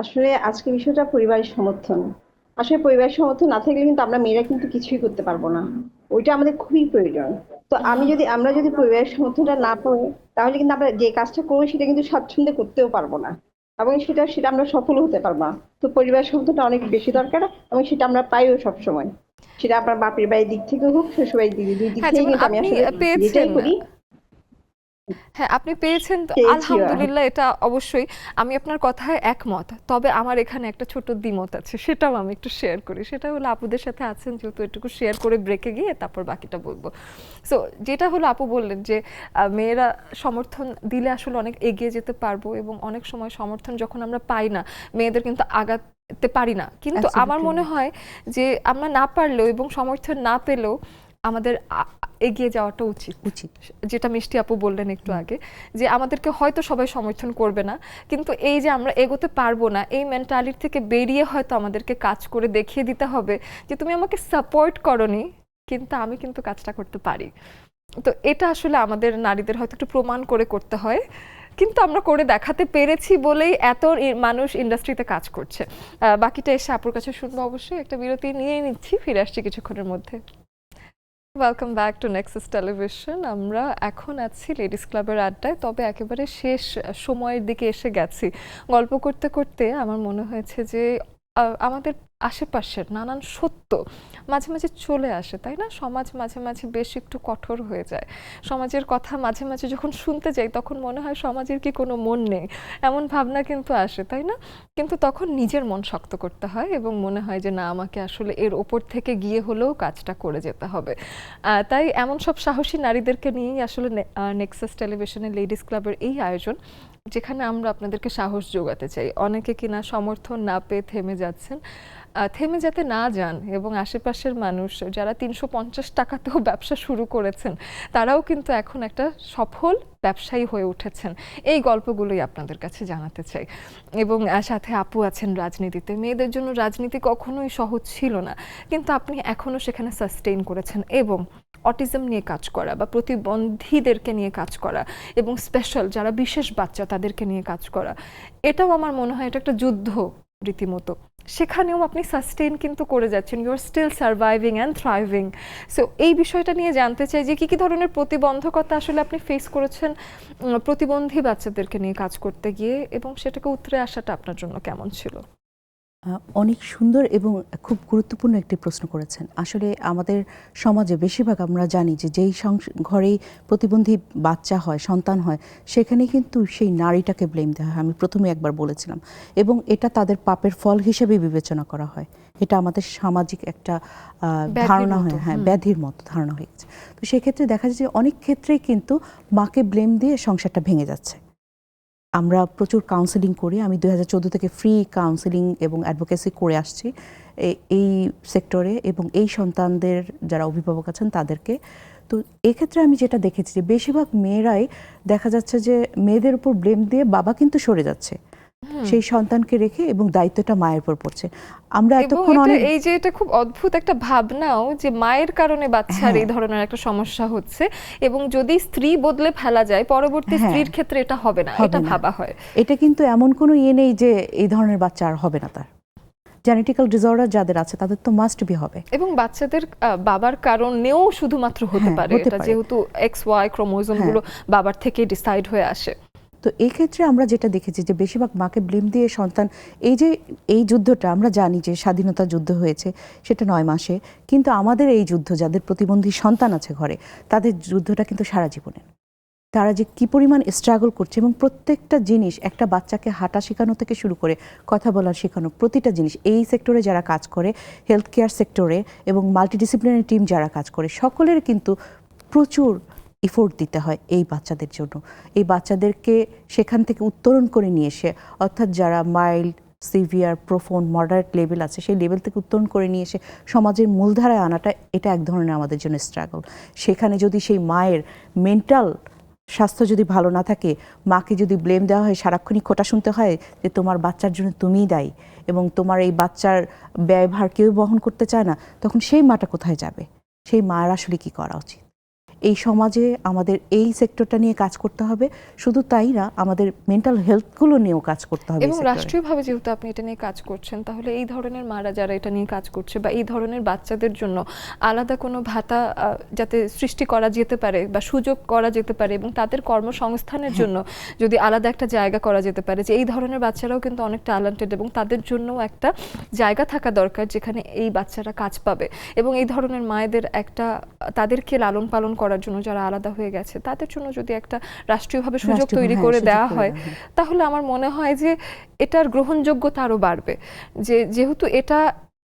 Speaker 6: আসলে আজকের বিষয়টা পরিবারের সমর্থন। আসলে পরিবারের সমর্থন না থাকলে কিন্তু আমরা মেয়েরা কিন্তু কিছুই করতে পারবো না, ওইটা আমাদের খুবই প্রয়োজন। তো আমরা যদি পরিবারের সমর্থনটা না পাই, তাহলে কিন্তু আমরা যে কাজটা করবো সেটা কিন্তু স্বাচ্ছন্দ্যে করতেও পারবো না, এবং সেটা আমরা সফল হতে পারবো না। তো পরিবারের সমর্থনটা অনেক বেশি দরকার, এবং সেটা আমরা পাইও সবসময়। সেটা আপনার বাপের বাড়ির দিক থেকে হোক, শ্বশুর বাড়ির দিক, দুই দিক
Speaker 1: হ্যাঁ,
Speaker 6: থেকে
Speaker 1: যেমন
Speaker 6: কিন্তু আমি
Speaker 1: আপনি
Speaker 6: আসলে
Speaker 1: পেয়েছেন,
Speaker 6: যেটাই করি
Speaker 1: হ্যাঁ আপনি পেয়েছেন তো
Speaker 6: পেয়েছি।
Speaker 1: আলহামদুলিল্লাহ, এটা অবশ্যই আমি আপনার কথায় একমত। তবে আমার এখানে একটা ছোট দ্বিমত আছে, সেটাও আমি একটু শেয়ার করি। সেটা হলো, আপুদের সাথে আছেন যেহেতু, একটু শেয়ার করে ব্রেকে গিয়ে তারপর বাকিটা বলবো। সো যেটা হলো, আপু বললেন যে মেয়েরা সমর্থন দিলে আসলে অনেক এগিয়ে যেতে পারবো, এবং অনেক সময় সমর্থন যখন আমরা পাই না, মেয়েদের কিন্তু আগাতে পারি না। কিন্তু আমার মনে হয় যে আমরা না পারলেও এবং সমর্থন না পেলেও আমাদের এগিয়ে যাওয়াটা উচিত। যেটা মিষ্টি আপু বললেন একটু আগে, যে আমাদেরকে হয়তো সবাই সমর্থন করবে না, কিন্তু এই যে আমরা এগোতে পারবো না, এই মেন্টালিটি থেকে বেরিয়ে হয়তো আমাদেরকে কাজ করে দেখিয়ে দিতে হবে যে তুমি আমাকে সাপোর্ট করনি, কিন্তু আমি কিন্তু কাজটা করতে পারি। তো এটা আসলে আমাদের নারীদের হয়তো একটু প্রমাণ করে করতে হয়, কিন্তু আমরা করে দেখাতে পেরেছি বলেই এত মানুষ ইন্ডাস্ট্রিতে কাজ করছে। বাকিটা এসে আপুর কাছে শুনবো। অবশ্যই একটা বিরতি নিয়ে নিচ্ছি, ফিরে আসছি কিছুক্ষণের মধ্যে। Welcome back to Nexus television. আমরা এখন আছি লেডিস ক্লাবের আড্ডায়, তবে একেবারে শেষ সময়ের দিকে এসে গেছি। গল্প করতে করতে আমার মনে হয়েছে যে আমাদের আশেপাশের নানান সত্য মাঝে মাঝে চলে আসে, তাই না? সমাজ মাঝে মাঝে বেশ একটু কঠোর হয়ে যায়। সমাজের কথা মাঝে মাঝে যখন শুনতে যাই তখন মনে হয় সমাজের কি কোনো মন নেই, এমন ভাবনা কিন্তু আসে, তাই না? কিন্তু তখন নিজের মন শক্ত করতে হয় এবং মনে হয় যে না, আমাকে আসলে এর ওপর থেকে গিয়ে হলেও কাজটা করে যেতে হবে। তাই এমন সব সাহসী নারীদেরকে নিয়েই আসলে নেক্সাস টেলিভিশনের লেডিস ক্লাবের এই আয়োজন, যেখানে আমরা আপনাদেরকে সাহস যোগাতে চাই। অনেকে কিনা সমর্থন না পেয়ে থেমে যাচ্ছেন, থেমে যাতে না যান এবং আশেপাশের মানুষ যারা 350 টাকাতেও ব্যবসা শুরু করেছেন তারাও কিন্তু এখন একটা সফল ব্যবসায়ী হয়ে উঠেছেন। এই গল্পগুলোই আপনাদের কাছে জানাতে চাই। এবং সাথে আপু আছেন রাজনীতিতে। মেয়েদের জন্য রাজনীতি কখনোই সহজ ছিল না, কিন্তু আপনি এখনো সেখানে সাস্টেইন করেছেন এবং অটিজম নিয়ে কাজ করা বা প্রতিবন্ধীদেরকে নিয়ে কাজ করা এবং স্পেশাল যারা বিশেষ বাচ্চা তাদেরকে নিয়ে কাজ করা, এটাও আমার মনে হয় এটা একটা যুদ্ধ রীতিমতো। সেখানেও আপনি সাস্টেইন কিন্তু করে যাচ্ছেন, you are still surviving and thriving. So এই বিষয়টা নিয়ে জানতে চাই যে কী ধরনের প্রতিবন্ধকতা আসলে আপনি ফেস করেছেন প্রতিবন্ধী বাচ্চাদেরকে নিয়ে কাজ করতে গিয়ে, এবং সেটাকে উতরে আসাটা আপনার জন্য কেমন ছিল?
Speaker 2: অনেক সুন্দর এবং খুব গুরুত্বপূর্ণ একটি প্রশ্ন করেছেন। আসলে আমাদের সমাজে বেশিরভাগ আমরা জানি যে যেই ঘরেই প্রতিবন্ধী বাচ্চা হয়, সন্তান হয়, সেখানে কিন্তু সেই নারীটাকে ব্লেম দেওয়া হয়। আমি প্রথমে একবার বলেছিলাম, এবং এটা তাদের পাপের ফল হিসেবে বিবেচনা করা হয়। এটা আমাদের সামাজিক একটা ধারণা হয়, হ্যাঁ, ব্যাধির মতো ধারণা হয়ে গেছে। তো সেক্ষেত্রে দেখা যায় যে অনেক ক্ষেত্রেই কিন্তু মাকে ব্লেম দিয়ে সংসারটা ভেঙে যাচ্ছে। আমরা প্রচুর কাউন্সেলিং করি। আমি 2014 থেকে ফ্রি কাউন্সেলিং এবং অ্যাডভোকেসি করে আসছি এই সেক্টরে, এবং এই সন্তানদের যারা অভিভাবক আছেন তাদেরকে। তো এক্ষেত্রে আমি যেটা দেখেছি যে বেশিরভাগ মেয়েরাই দেখা যাচ্ছে যে মেয়েদের উপর ব্লেম দিয়ে বাবা কিন্তু সরে যাচ্ছে সেই সন্তানকে রেখে, এবং দায়িত্বটা মায়ের উপর পড়ছে। আমরা এতক্ষণ অনেক
Speaker 1: এই যে এটা খুব অদ্ভুত একটা ভাবনাও যে মায়ের কারণে বাচ্চার এই ধরনের একটা সমস্যা হচ্ছে, এবং যদি স্ত্রী বদলে ফেলা যায় পরবর্তী স্ত্রীর ক্ষেত্রে এটা হবে না, এটা ভাবা হয়।
Speaker 2: এটা কিন্তু এমন কোনো নেই যে এই ধরনের বাচ্চা আর হবে না। তার জেনেটিক্যাল ডিসঅর্ডার যাদের আছে তাদের তো মাস্ট বি হবে,
Speaker 1: এবং বাচ্চাদের বাবার কারণেও শুধুমাত্র হতে পারে, এটা যেহেতু XY ক্রোমোজোম গুলো বাবার থেকে ডিসাইড হয়ে আসে।
Speaker 2: তো এই ক্ষেত্রে আমরা যেটা দেখেছি যে বেশিরভাগ মাকে ব্লেম দিয়ে সন্তান, এই যুদ্ধটা আমরা জানি যে স্বাধীনতা যুদ্ধ হয়েছে সেটা 9 মাসে, কিন্তু আমাদের এই যুদ্ধ যাদের প্রতিবন্ধী সন্তান আছে ঘরে, তাদের যুদ্ধটা কিন্তু সারা জীবনে। তারা যে কি পরিমাণ স্ট্রাগল করছে, এবং প্রত্যেকটা জিনিস, একটা বাচ্চাকে হাঁটা শেখানো থেকে শুরু করে কথা বলা শেখানো, প্রতিটা জিনিস এই সেক্টরে যারা কাজ করে, হেলথ কেয়ার সেক্টরে এবং মাল্টিডিসিপ্লিনারি টিম যারা কাজ করে, সকলের কিন্তু প্রচুর এফোর্ট দিতে হয় এই বাচ্চাদের জন্য। এই বাচ্চাদেরকে সেখান থেকে উত্তরণ করে নিয়ে এসে, অর্থাৎ যারা মাইল্ড, সিভিয়ার, প্রোফোন্ড, মডারেট লেভেল আছে, সেই লেভেল থেকে উত্তরণ করে নিয়ে এসে সমাজের মূলধারায় আনাটা, এটা এক ধরনের আমাদের জন্য স্ট্রাগল। সেখানে যদি সেই মায়ের মেন্টাল স্বাস্থ্য যদি ভালো না থাকে, মাকে যদি ব্লেম দেওয়া হয়, সারাক্ষণই খোঁটা শুনতে হয় যে তোমার বাচ্চার জন্য তুমিই দায়ী এবং তোমার এই বাচ্চার ব্যয়ভার কেউ বহন করতে চায় না, তখন সেই মাটা কোথায় যাবে? সেই মায়ের আসলে কি করা উচিত? এই সমাজে আমাদের এই সেক্টরটা নিয়ে কাজ করতে হবে। শুধু তাই না, আমাদের মেন্টাল হেলথগুলো নিয়েও কাজ করতে হবে।
Speaker 1: এবং রাষ্ট্রীয়ভাবে যেহেতু আপনি এটা নিয়ে কাজ করছেন, তাহলে এই ধরনের মারা যারা এটা নিয়ে কাজ করছে বা এই ধরনের বাচ্চাদের জন্য আলাদা কোনো ভাতা যাতে সৃষ্টি করা যেতে পারে বা সুযোগ করা যেতে পারে, এবং তাদের কর্মসংস্থানের জন্য যদি আলাদা একটা জায়গা করা যেতে পারে, যে এই ধরনের বাচ্চারাও কিন্তু অনেক ট্যালেন্টেড এবং তাদের জন্য একটা জায়গা থাকা দরকার যেখানে এই বাচ্চারা কাজ পাবে। এবং এই ধরনের মায়েদের একটা, তাদেরকে লালন পালন করার জন্য যারা আলাদা হয়ে গেছে, তাদের জন্য যদি একটা রাষ্ট্রীয়ভাবে সুযোগ তৈরি করে দেওয়া হয়, তাহলে আমার মনে হয় যে এটার গ্রহণযোগ্যতা আরো বাড়বে। যেহেতু এটা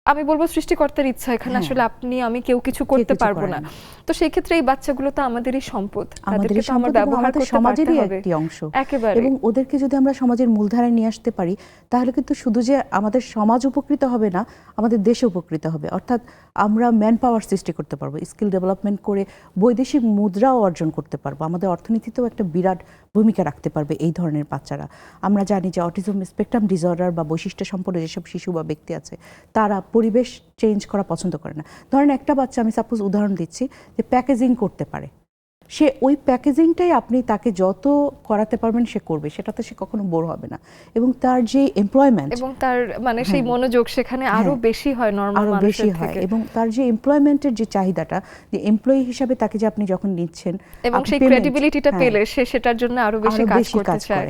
Speaker 1: আমি বলবো সৃষ্টিকর্তার ইচ্ছা, এখানে আসলে আপনি আমি কেউ কিছু করতে পারবো না। তো সেই ক্ষেত্রে এই বাচ্চাগুলো তো আমাদেরই সম্পদ, তাদেরকে তো আমরা ব্যবহার করতে
Speaker 2: সমাজেরই
Speaker 1: পারতে হবে
Speaker 2: একটি অংশ।
Speaker 1: একেবারে।
Speaker 2: এবং ওদেরকে যদি আমরা সমাজের মূলধারায় নিয়ে আসতে পারি, তাহলে কিন্তু শুধু যে আমাদের সমাজ উপকৃত হবে না, আমাদের দেশ উপকৃত হবে। অর্থাৎ আমরা ম্যান পাওয়ার সৃষ্টি করতে পারবো, স্কিল ডেভেলপমেন্ট করে বৈদেশিক মুদ্রাও অর্জন করতে পারবো, আমাদের অর্থনীতিতেও একটা বিরাট ভূমিকা রাখতে পারবে এই ধরনের বাচ্চারা। আমরা জানি যে অটিজম স্পেকট্রাম ডিসঅর্ডার বা বৈশিষ্ট্য সম্পন্ন যেসব শিশু বা ব্যক্তি আছে, তারা পরিবেশ চেঞ্জ করা পছন্দ করে না। ধরেন একটা বাচ্চা, আমি সাপোজ উদাহরণ দিচ্ছি, যে প্যাকেজিং করতে পারে, সে ওই প্যাকেজিংটাই আপনি তাকে যত করাতে পারবেন সে করবে, সেটাতে সে কখনো বোর হবে না। এবং তার যে এমপ্লয়মেন্ট
Speaker 1: এবং তার মানে সেই মনোযোগ সেখানে আরো বেশি হয় নরমাল মানুষের থেকে।
Speaker 2: এবং তার যে এমপ্লয়মেন্টের যে চাহিদাটা, যে এমপ্লয়ি হিসাবে তাকে যে আপনি যখন নিচ্ছেন
Speaker 1: এবং সেই ক্রেডিবিলিটিটা পেলে সে সেটার জন্য আরো বেশি কাজ করতে চায়।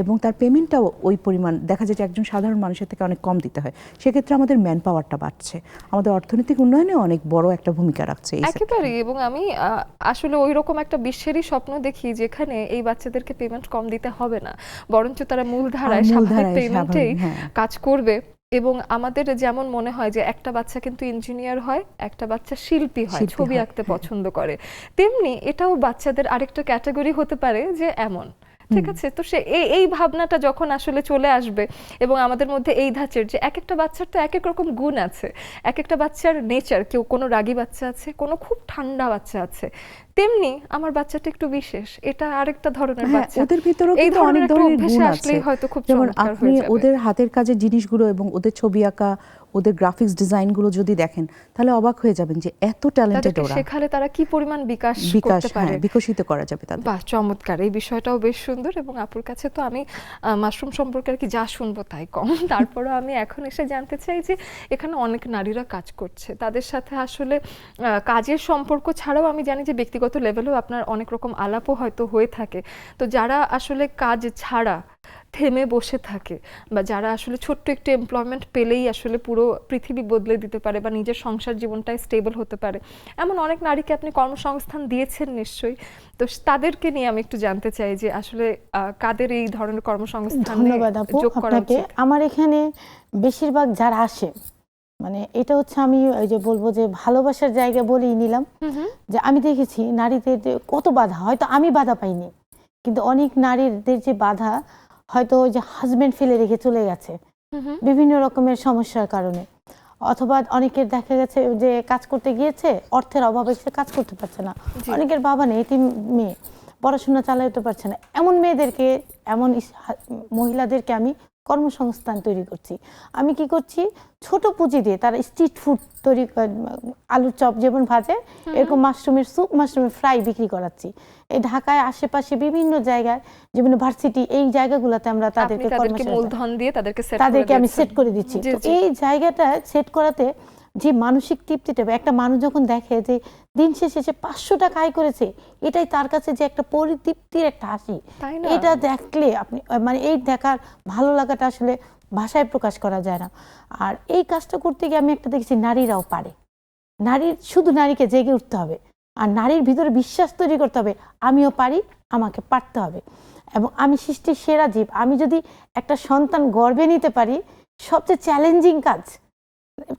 Speaker 2: এবং তার পেমেন্টটাও ওই পরিমাণ দেখা যায় যে একজন সাধারণ মানুষের থেকে অনেক কম দিতে হয়, সেক্ষেত্রে আমাদের ম্যান পাওয়ারটা বাড়ছে, আমাদের অর্থনৈতিক উন্নয়নে অনেক বড় একটা ভূমিকা রাখছে এই sector।
Speaker 1: একেবারেই। এবং আমি আসলে ওই রকম একটা বিশ্বেরই স্বপ্ন দেখি যেখানে এই বাচ্চাদেরকে পেমেন্ট কম দিতে হবে না, বরঞ্চ তারা মূলধারায় স্বাভাবিক
Speaker 2: মূলধারায়
Speaker 1: পেমেন্টেই
Speaker 2: স্বাভাবিক, হ্যাঁ।
Speaker 1: কাজ করবে। এবং আমাদের যেমন মনে হয় যে একটা বাচ্চা কিন্তু ইঞ্জিনিয়ার হয়, একটা বাচ্চা শিল্পী হয়,
Speaker 2: শিল্পী
Speaker 1: ছবি
Speaker 2: হয়,
Speaker 1: আঁকতে পছন্দ করে, তেমনি এটাও বাচ্চাদের আরেকটা ক্যাটাগরি হতে পারে যে এমন, ঠিক আছে? তো সে এই ভাবনাটা যখন আসলে চলে আসবে এবং আমাদের মধ্যে এই ধাঁচের যে এক একটা বাচ্চার তো এক এক রকম গুণ আছে, এক একটা বাচ্চার নেচার, কেউ কোনো রাগী বাচ্চা আছে, কোনো খুব ঠান্ডা বাচ্চা আছে, তেমনি আমার বাচ্চাটা একটু বিশেষ, এটা আরেকটা ধরনের
Speaker 2: হ্যাঁ,
Speaker 1: বাচ্চা।
Speaker 2: ওদের ভিতরেও
Speaker 1: এই
Speaker 2: কিন্তু
Speaker 1: ধরনের
Speaker 2: অনেক
Speaker 1: একটা
Speaker 2: ধরনের
Speaker 1: অভ্যেসে
Speaker 2: গুণ
Speaker 1: আসলেই
Speaker 2: আছে।
Speaker 1: হয়তো খুব
Speaker 2: যেমন
Speaker 1: চমৎকার
Speaker 2: আপনি
Speaker 1: হয়ে যাবে।
Speaker 2: ওদের হাতের কাজের জিনিসগুলো এবং ওদের ছবি আঁকা, ওদের গ্রাফিক্স ডিজাইনগুলো যদি দেখেন তাহলে অবাক হয়ে যাবেন যে এত ট্যালেন্টেড
Speaker 1: তাদেরকে
Speaker 2: ওরা।
Speaker 1: শেখালে তারা কি পরিমাণ বিকাশ
Speaker 2: বিকাশ,
Speaker 1: করতে
Speaker 2: হ্যাঁ,
Speaker 1: পারে।
Speaker 2: বিকশিত করা যাবে তাদের।
Speaker 1: বাহ, চমৎকার! এই বিষয়টাও বেশ সুন্দর। এবং আপুর কাছে তো আমি মাশরুম সম্পর্কে আর কি যা শুনবো তাই কম। তারপরে আমি এখন এসে জানতে চাই যে এখানে অনেক নারীরা কাজ করছে, তাদের সাথে আসলে কাজের সম্পর্ক ছাড়াও আমি জানি যে ব্যক্তিগত লেভেলেও আপনার অনেক রকম আলাপও হয়তো হয়ে থাকে। তো যারা আসলে কাজ ছাড়া থেমে বসে থাকে, বা যারা আসলে ছোট্ট একটু এমপ্লয়মেন্ট পেলেই আসলে পুরো পৃথিবী বদলে দিতে পারে বা নিজের সংসার জীবনটাই স্টেবল হতে পারে, এমন অনেক নারীকে আপনি কর্মসংস্থান দিয়েছেন নিশ্চয়ই। তো তাদেরকে নিয়ে আমি একটু জানতে চাই যে আসলে কাদের এই ধরনের কর্মসংস্থানে
Speaker 3: ধন্যবাদ আপু
Speaker 1: যোগ করা
Speaker 3: আপনাকে।
Speaker 1: উচিত।
Speaker 3: আমার এখানে বেশিরভাগ যারা আসে, মানে এটা হচ্ছে আমি ওই যে বলবো যে ভালোবাসার জায়গা বলেই নিলাম, যে আমি দেখেছি নারীদের যে কত বাধা, হয়তো আমি বাধা পাইনি, কিন্তু অনেক নারীদের যে বাধা, হয়তো ওই যে হাজবেন্ড ফেলে রেখে চলে গেছে বিভিন্ন রকমের সমস্যার কারণে, অথবা অনেকের দেখা গেছে যে কাজ করতে গিয়েছে, অর্থের অভাবে সে কাজ করতে পারছে না, অনেকের বাবা নেই, এতিম মেয়ে, পড়াশোনা চালাতে পারছে না, এমন মেয়েদেরকে, এমন মহিলাদেরকে আমি কর্মসংস্থান তৈরি করছি। আমি কি করছি, ছোট পুঁজি দিয়ে তারা স্ট্রিট ফুড তৈরি, আলুর চপ যেমন ভাজে, এরকম মাশরুমের স্যুপ, মাশরুমের ফ্রাই বিক্রি করাচ্ছি। এই ঢাকায় আশেপাশে বিভিন্ন জায়গায়, যেমন ভার্সিটি, এই জায়গাগুলোতে আমরা তাদেরকে
Speaker 1: মূলধন দিয়ে
Speaker 3: তাদেরকে আমি সেট করে দিচ্ছি। তো এই জায়গাটা সেট করাতে যে মানসিক তৃপ্তিটা, একটা মানুষ যখন দেখে যে দিন শেষে সে 500 টাকা আয় করেছে, এটাই তার কাছে যে একটা পরিতৃপ্তির একটা হাসি, এটা দেখলে আপনি মানে এই দেখার ভালো লাগাটা আসলে ভাষায় প্রকাশ করা যায় না। আর এই কাজটা করতে গিয়ে আমি একটা দেখেছি, নারীরাও পারে। শুধু নারীকে জেগে উঠতে হবে, আর নারীর ভিতরে বিশ্বাস তৈরি করতে হবে, আমিও পারি, আমাকে পারতে হবে। এবং আমি সৃষ্টির সেরা জীব, আমি যদি একটা সন্তান গর্ভে নিতে পারি, সবচেয়ে চ্যালেঞ্জিং কাজ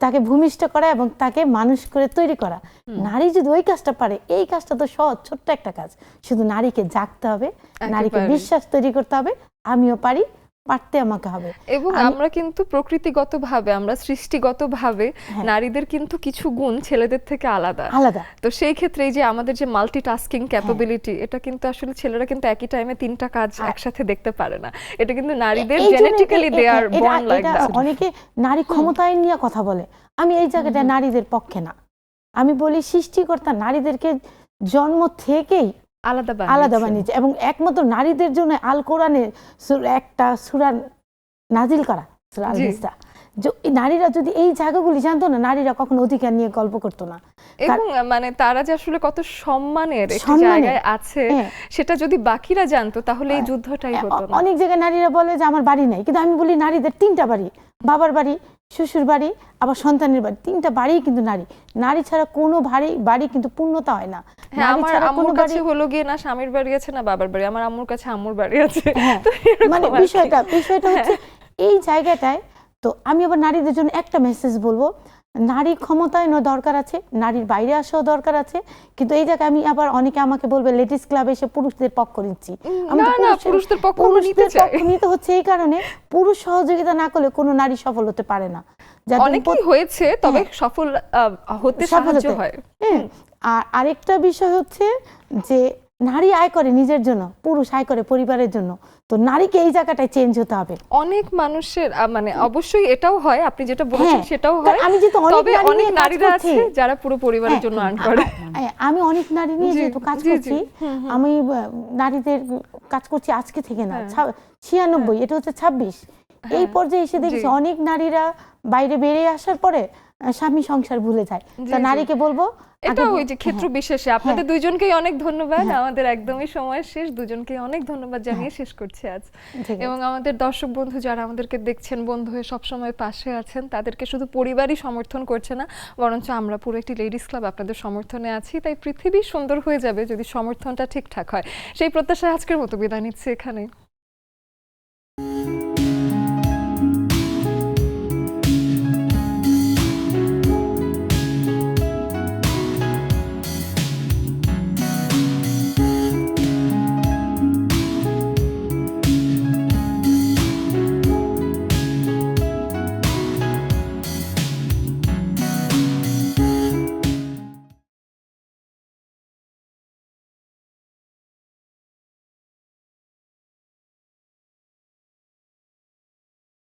Speaker 3: তাকে ভূমিষ্ঠ করা এবং তাকে মানুষ করে তৈরি করা। নারী যদি ওই কাজটা পারে, এই কাজটা তো সহজ, ছোট্ট একটা কাজ, শুধু নারীকে জাগতে হবে, নারীকে বিশ্বাস তৈরি করতে হবে, আমিও পারি, পারতে আমাকে হবে।
Speaker 1: এবং আমরা কিন্তু প্রকৃতিগতভাবে, আমরা সৃষ্টিগতভাবে নারীদের কিন্তু কিছু গুণ ছেলেদের থেকে আলাদা। তো সেই ক্ষেত্রে এই যে আমাদের যে মাল্টিটাস্কিং ক্যাপাবিলিটি, এটা কিন্তু আসলে ছেলেরা কিন্তু একই টাইমে 3টা কাজ একসাথে দেখতে পারে না। এটা কিন্তু নারীদের genetically they are born like that.
Speaker 3: অনেকে নারী ক্ষমতায়ন নিয়ে কথা বলে, আমি এই জায়গাটা নারীদের পক্ষে না। আমি বলি সৃষ্টিকর্তা নারীদেরকে জন্ম থেকেই আলাদা বানিয়েছে, এবং একমাত্র নারীদের জন্য আল কোরআনে একটা সূরা নাজিল করা, সূরা আল নিসা। নারীরা যদি এই জায়গাগুলি জানতো না, নারীরা কখনো অধিকার নিয়ে গল্প করতো না।
Speaker 1: এবং মানে তারা যে আসলে কত সম্মানের একটা জায়গায় আছে, সেটা যদি বাকিরা জানতো তাহলে এই যুদ্ধটাই হতো না।
Speaker 3: অনেক জায়গায় নারীরা বলে যে আমার বাড়ি নাই, কিন্তু আমি বলি নারীদের 3টা বাড়ি, বাবার বাড়ি, শ্বশুর বাড়ি, আবার সন্তানের বাড়ি, 3টা বাড়ি কিন্তু নারী ছাড়া কোনো বাড়ি কিন্তু পূর্ণতা হয় না।
Speaker 1: আমার আম্মুর কাছে হলো গিয়ে না স্বামীর বাড়ি আছে না বাবার বাড়ি, আমার আম্মুর কাছে আম্মুর বাড়ি আছে।
Speaker 3: মানে বিষয়টা হচ্ছে এই জায়গাটায়। তো আমি আবার নারীদের জন্য একটা মেসেজ বলবো, নারী ক্ষমতায়নও দরকার আছে, নারীর বাইরে আসাও দরকার আছে, কিন্তু এই জায়গায় আমি আবার অনেকে আমাকে বলবে লেডিস ক্লাবে এসে পুরুষদের পক্ষ নিচ্ছি।
Speaker 1: পুরুষদের পক্ষ
Speaker 3: নিতে হচ্ছে এই কারণে, পুরুষ সহযোগিতা না করলে কোনো নারী সফল হতে পারে না।
Speaker 1: অনেকেই হয়েছে, তবে সফল হতে সাহায্য হয়।
Speaker 3: আর আরেকটা বিষয় হচ্ছে যে নারী আয় করে নিজের জন্য, পুরুষ আয় করে পরিবারের জন্য। তো নারীকে এই জায়গাটায় চেঞ্জ হতে হবে।
Speaker 1: অনেক মানুষের মানে অবশ্যই এটাও হয়, আপনি যেটা বলেছেন সেটাও হয়, তবে অনেক নারীরা আছে যারা পুরো পরিবারের জন্য আর্ন করে।
Speaker 3: আমি অনেক নারী নিয়ে যেহেতু কাজ করছি, আমি নারীদের কাজ করছি আজকে থেকে না, 96, এটা হচ্ছে 26, এই পর্যায়ে এসে দেখছি অনেক নারীরা বাইরে বেরিয়ে আসার পরে স্বামী সংসার ভুলে যায়।
Speaker 1: জি,
Speaker 3: তা
Speaker 1: জি।
Speaker 3: নারীকে বলবো
Speaker 1: এটা
Speaker 3: আগে
Speaker 1: ওই যে ক্ষেত্র বিশেষে আপনাদের দুইজনকেই অনেক ধন্যবাদ। আমাদের একদমই সময় শেষ, দুজনকেই অনেক ধন্যবাদ জানিয়ে শেষ করছি আজ।
Speaker 3: ঠিক আছে।
Speaker 1: এবং আমাদের দর্শক বন্ধু যারা আমাদেরকে দেখছেন, বন্ধু হয়ে সবসময় পাশে আছেন, তাদেরকে শুধু পরিবারই সমর্থন করছে না, বরঞ্চ আমরা পুরো একটি লেডিস ক্লাব আপনাদের সমর্থনে আছি। তাই পৃথিবী সুন্দর হয়ে যাবে যদি সমর্থনটা ঠিকঠাক হয়। সেই প্রত্যাশায় আজকের মতো বিদায় নিচ্ছি এখানে।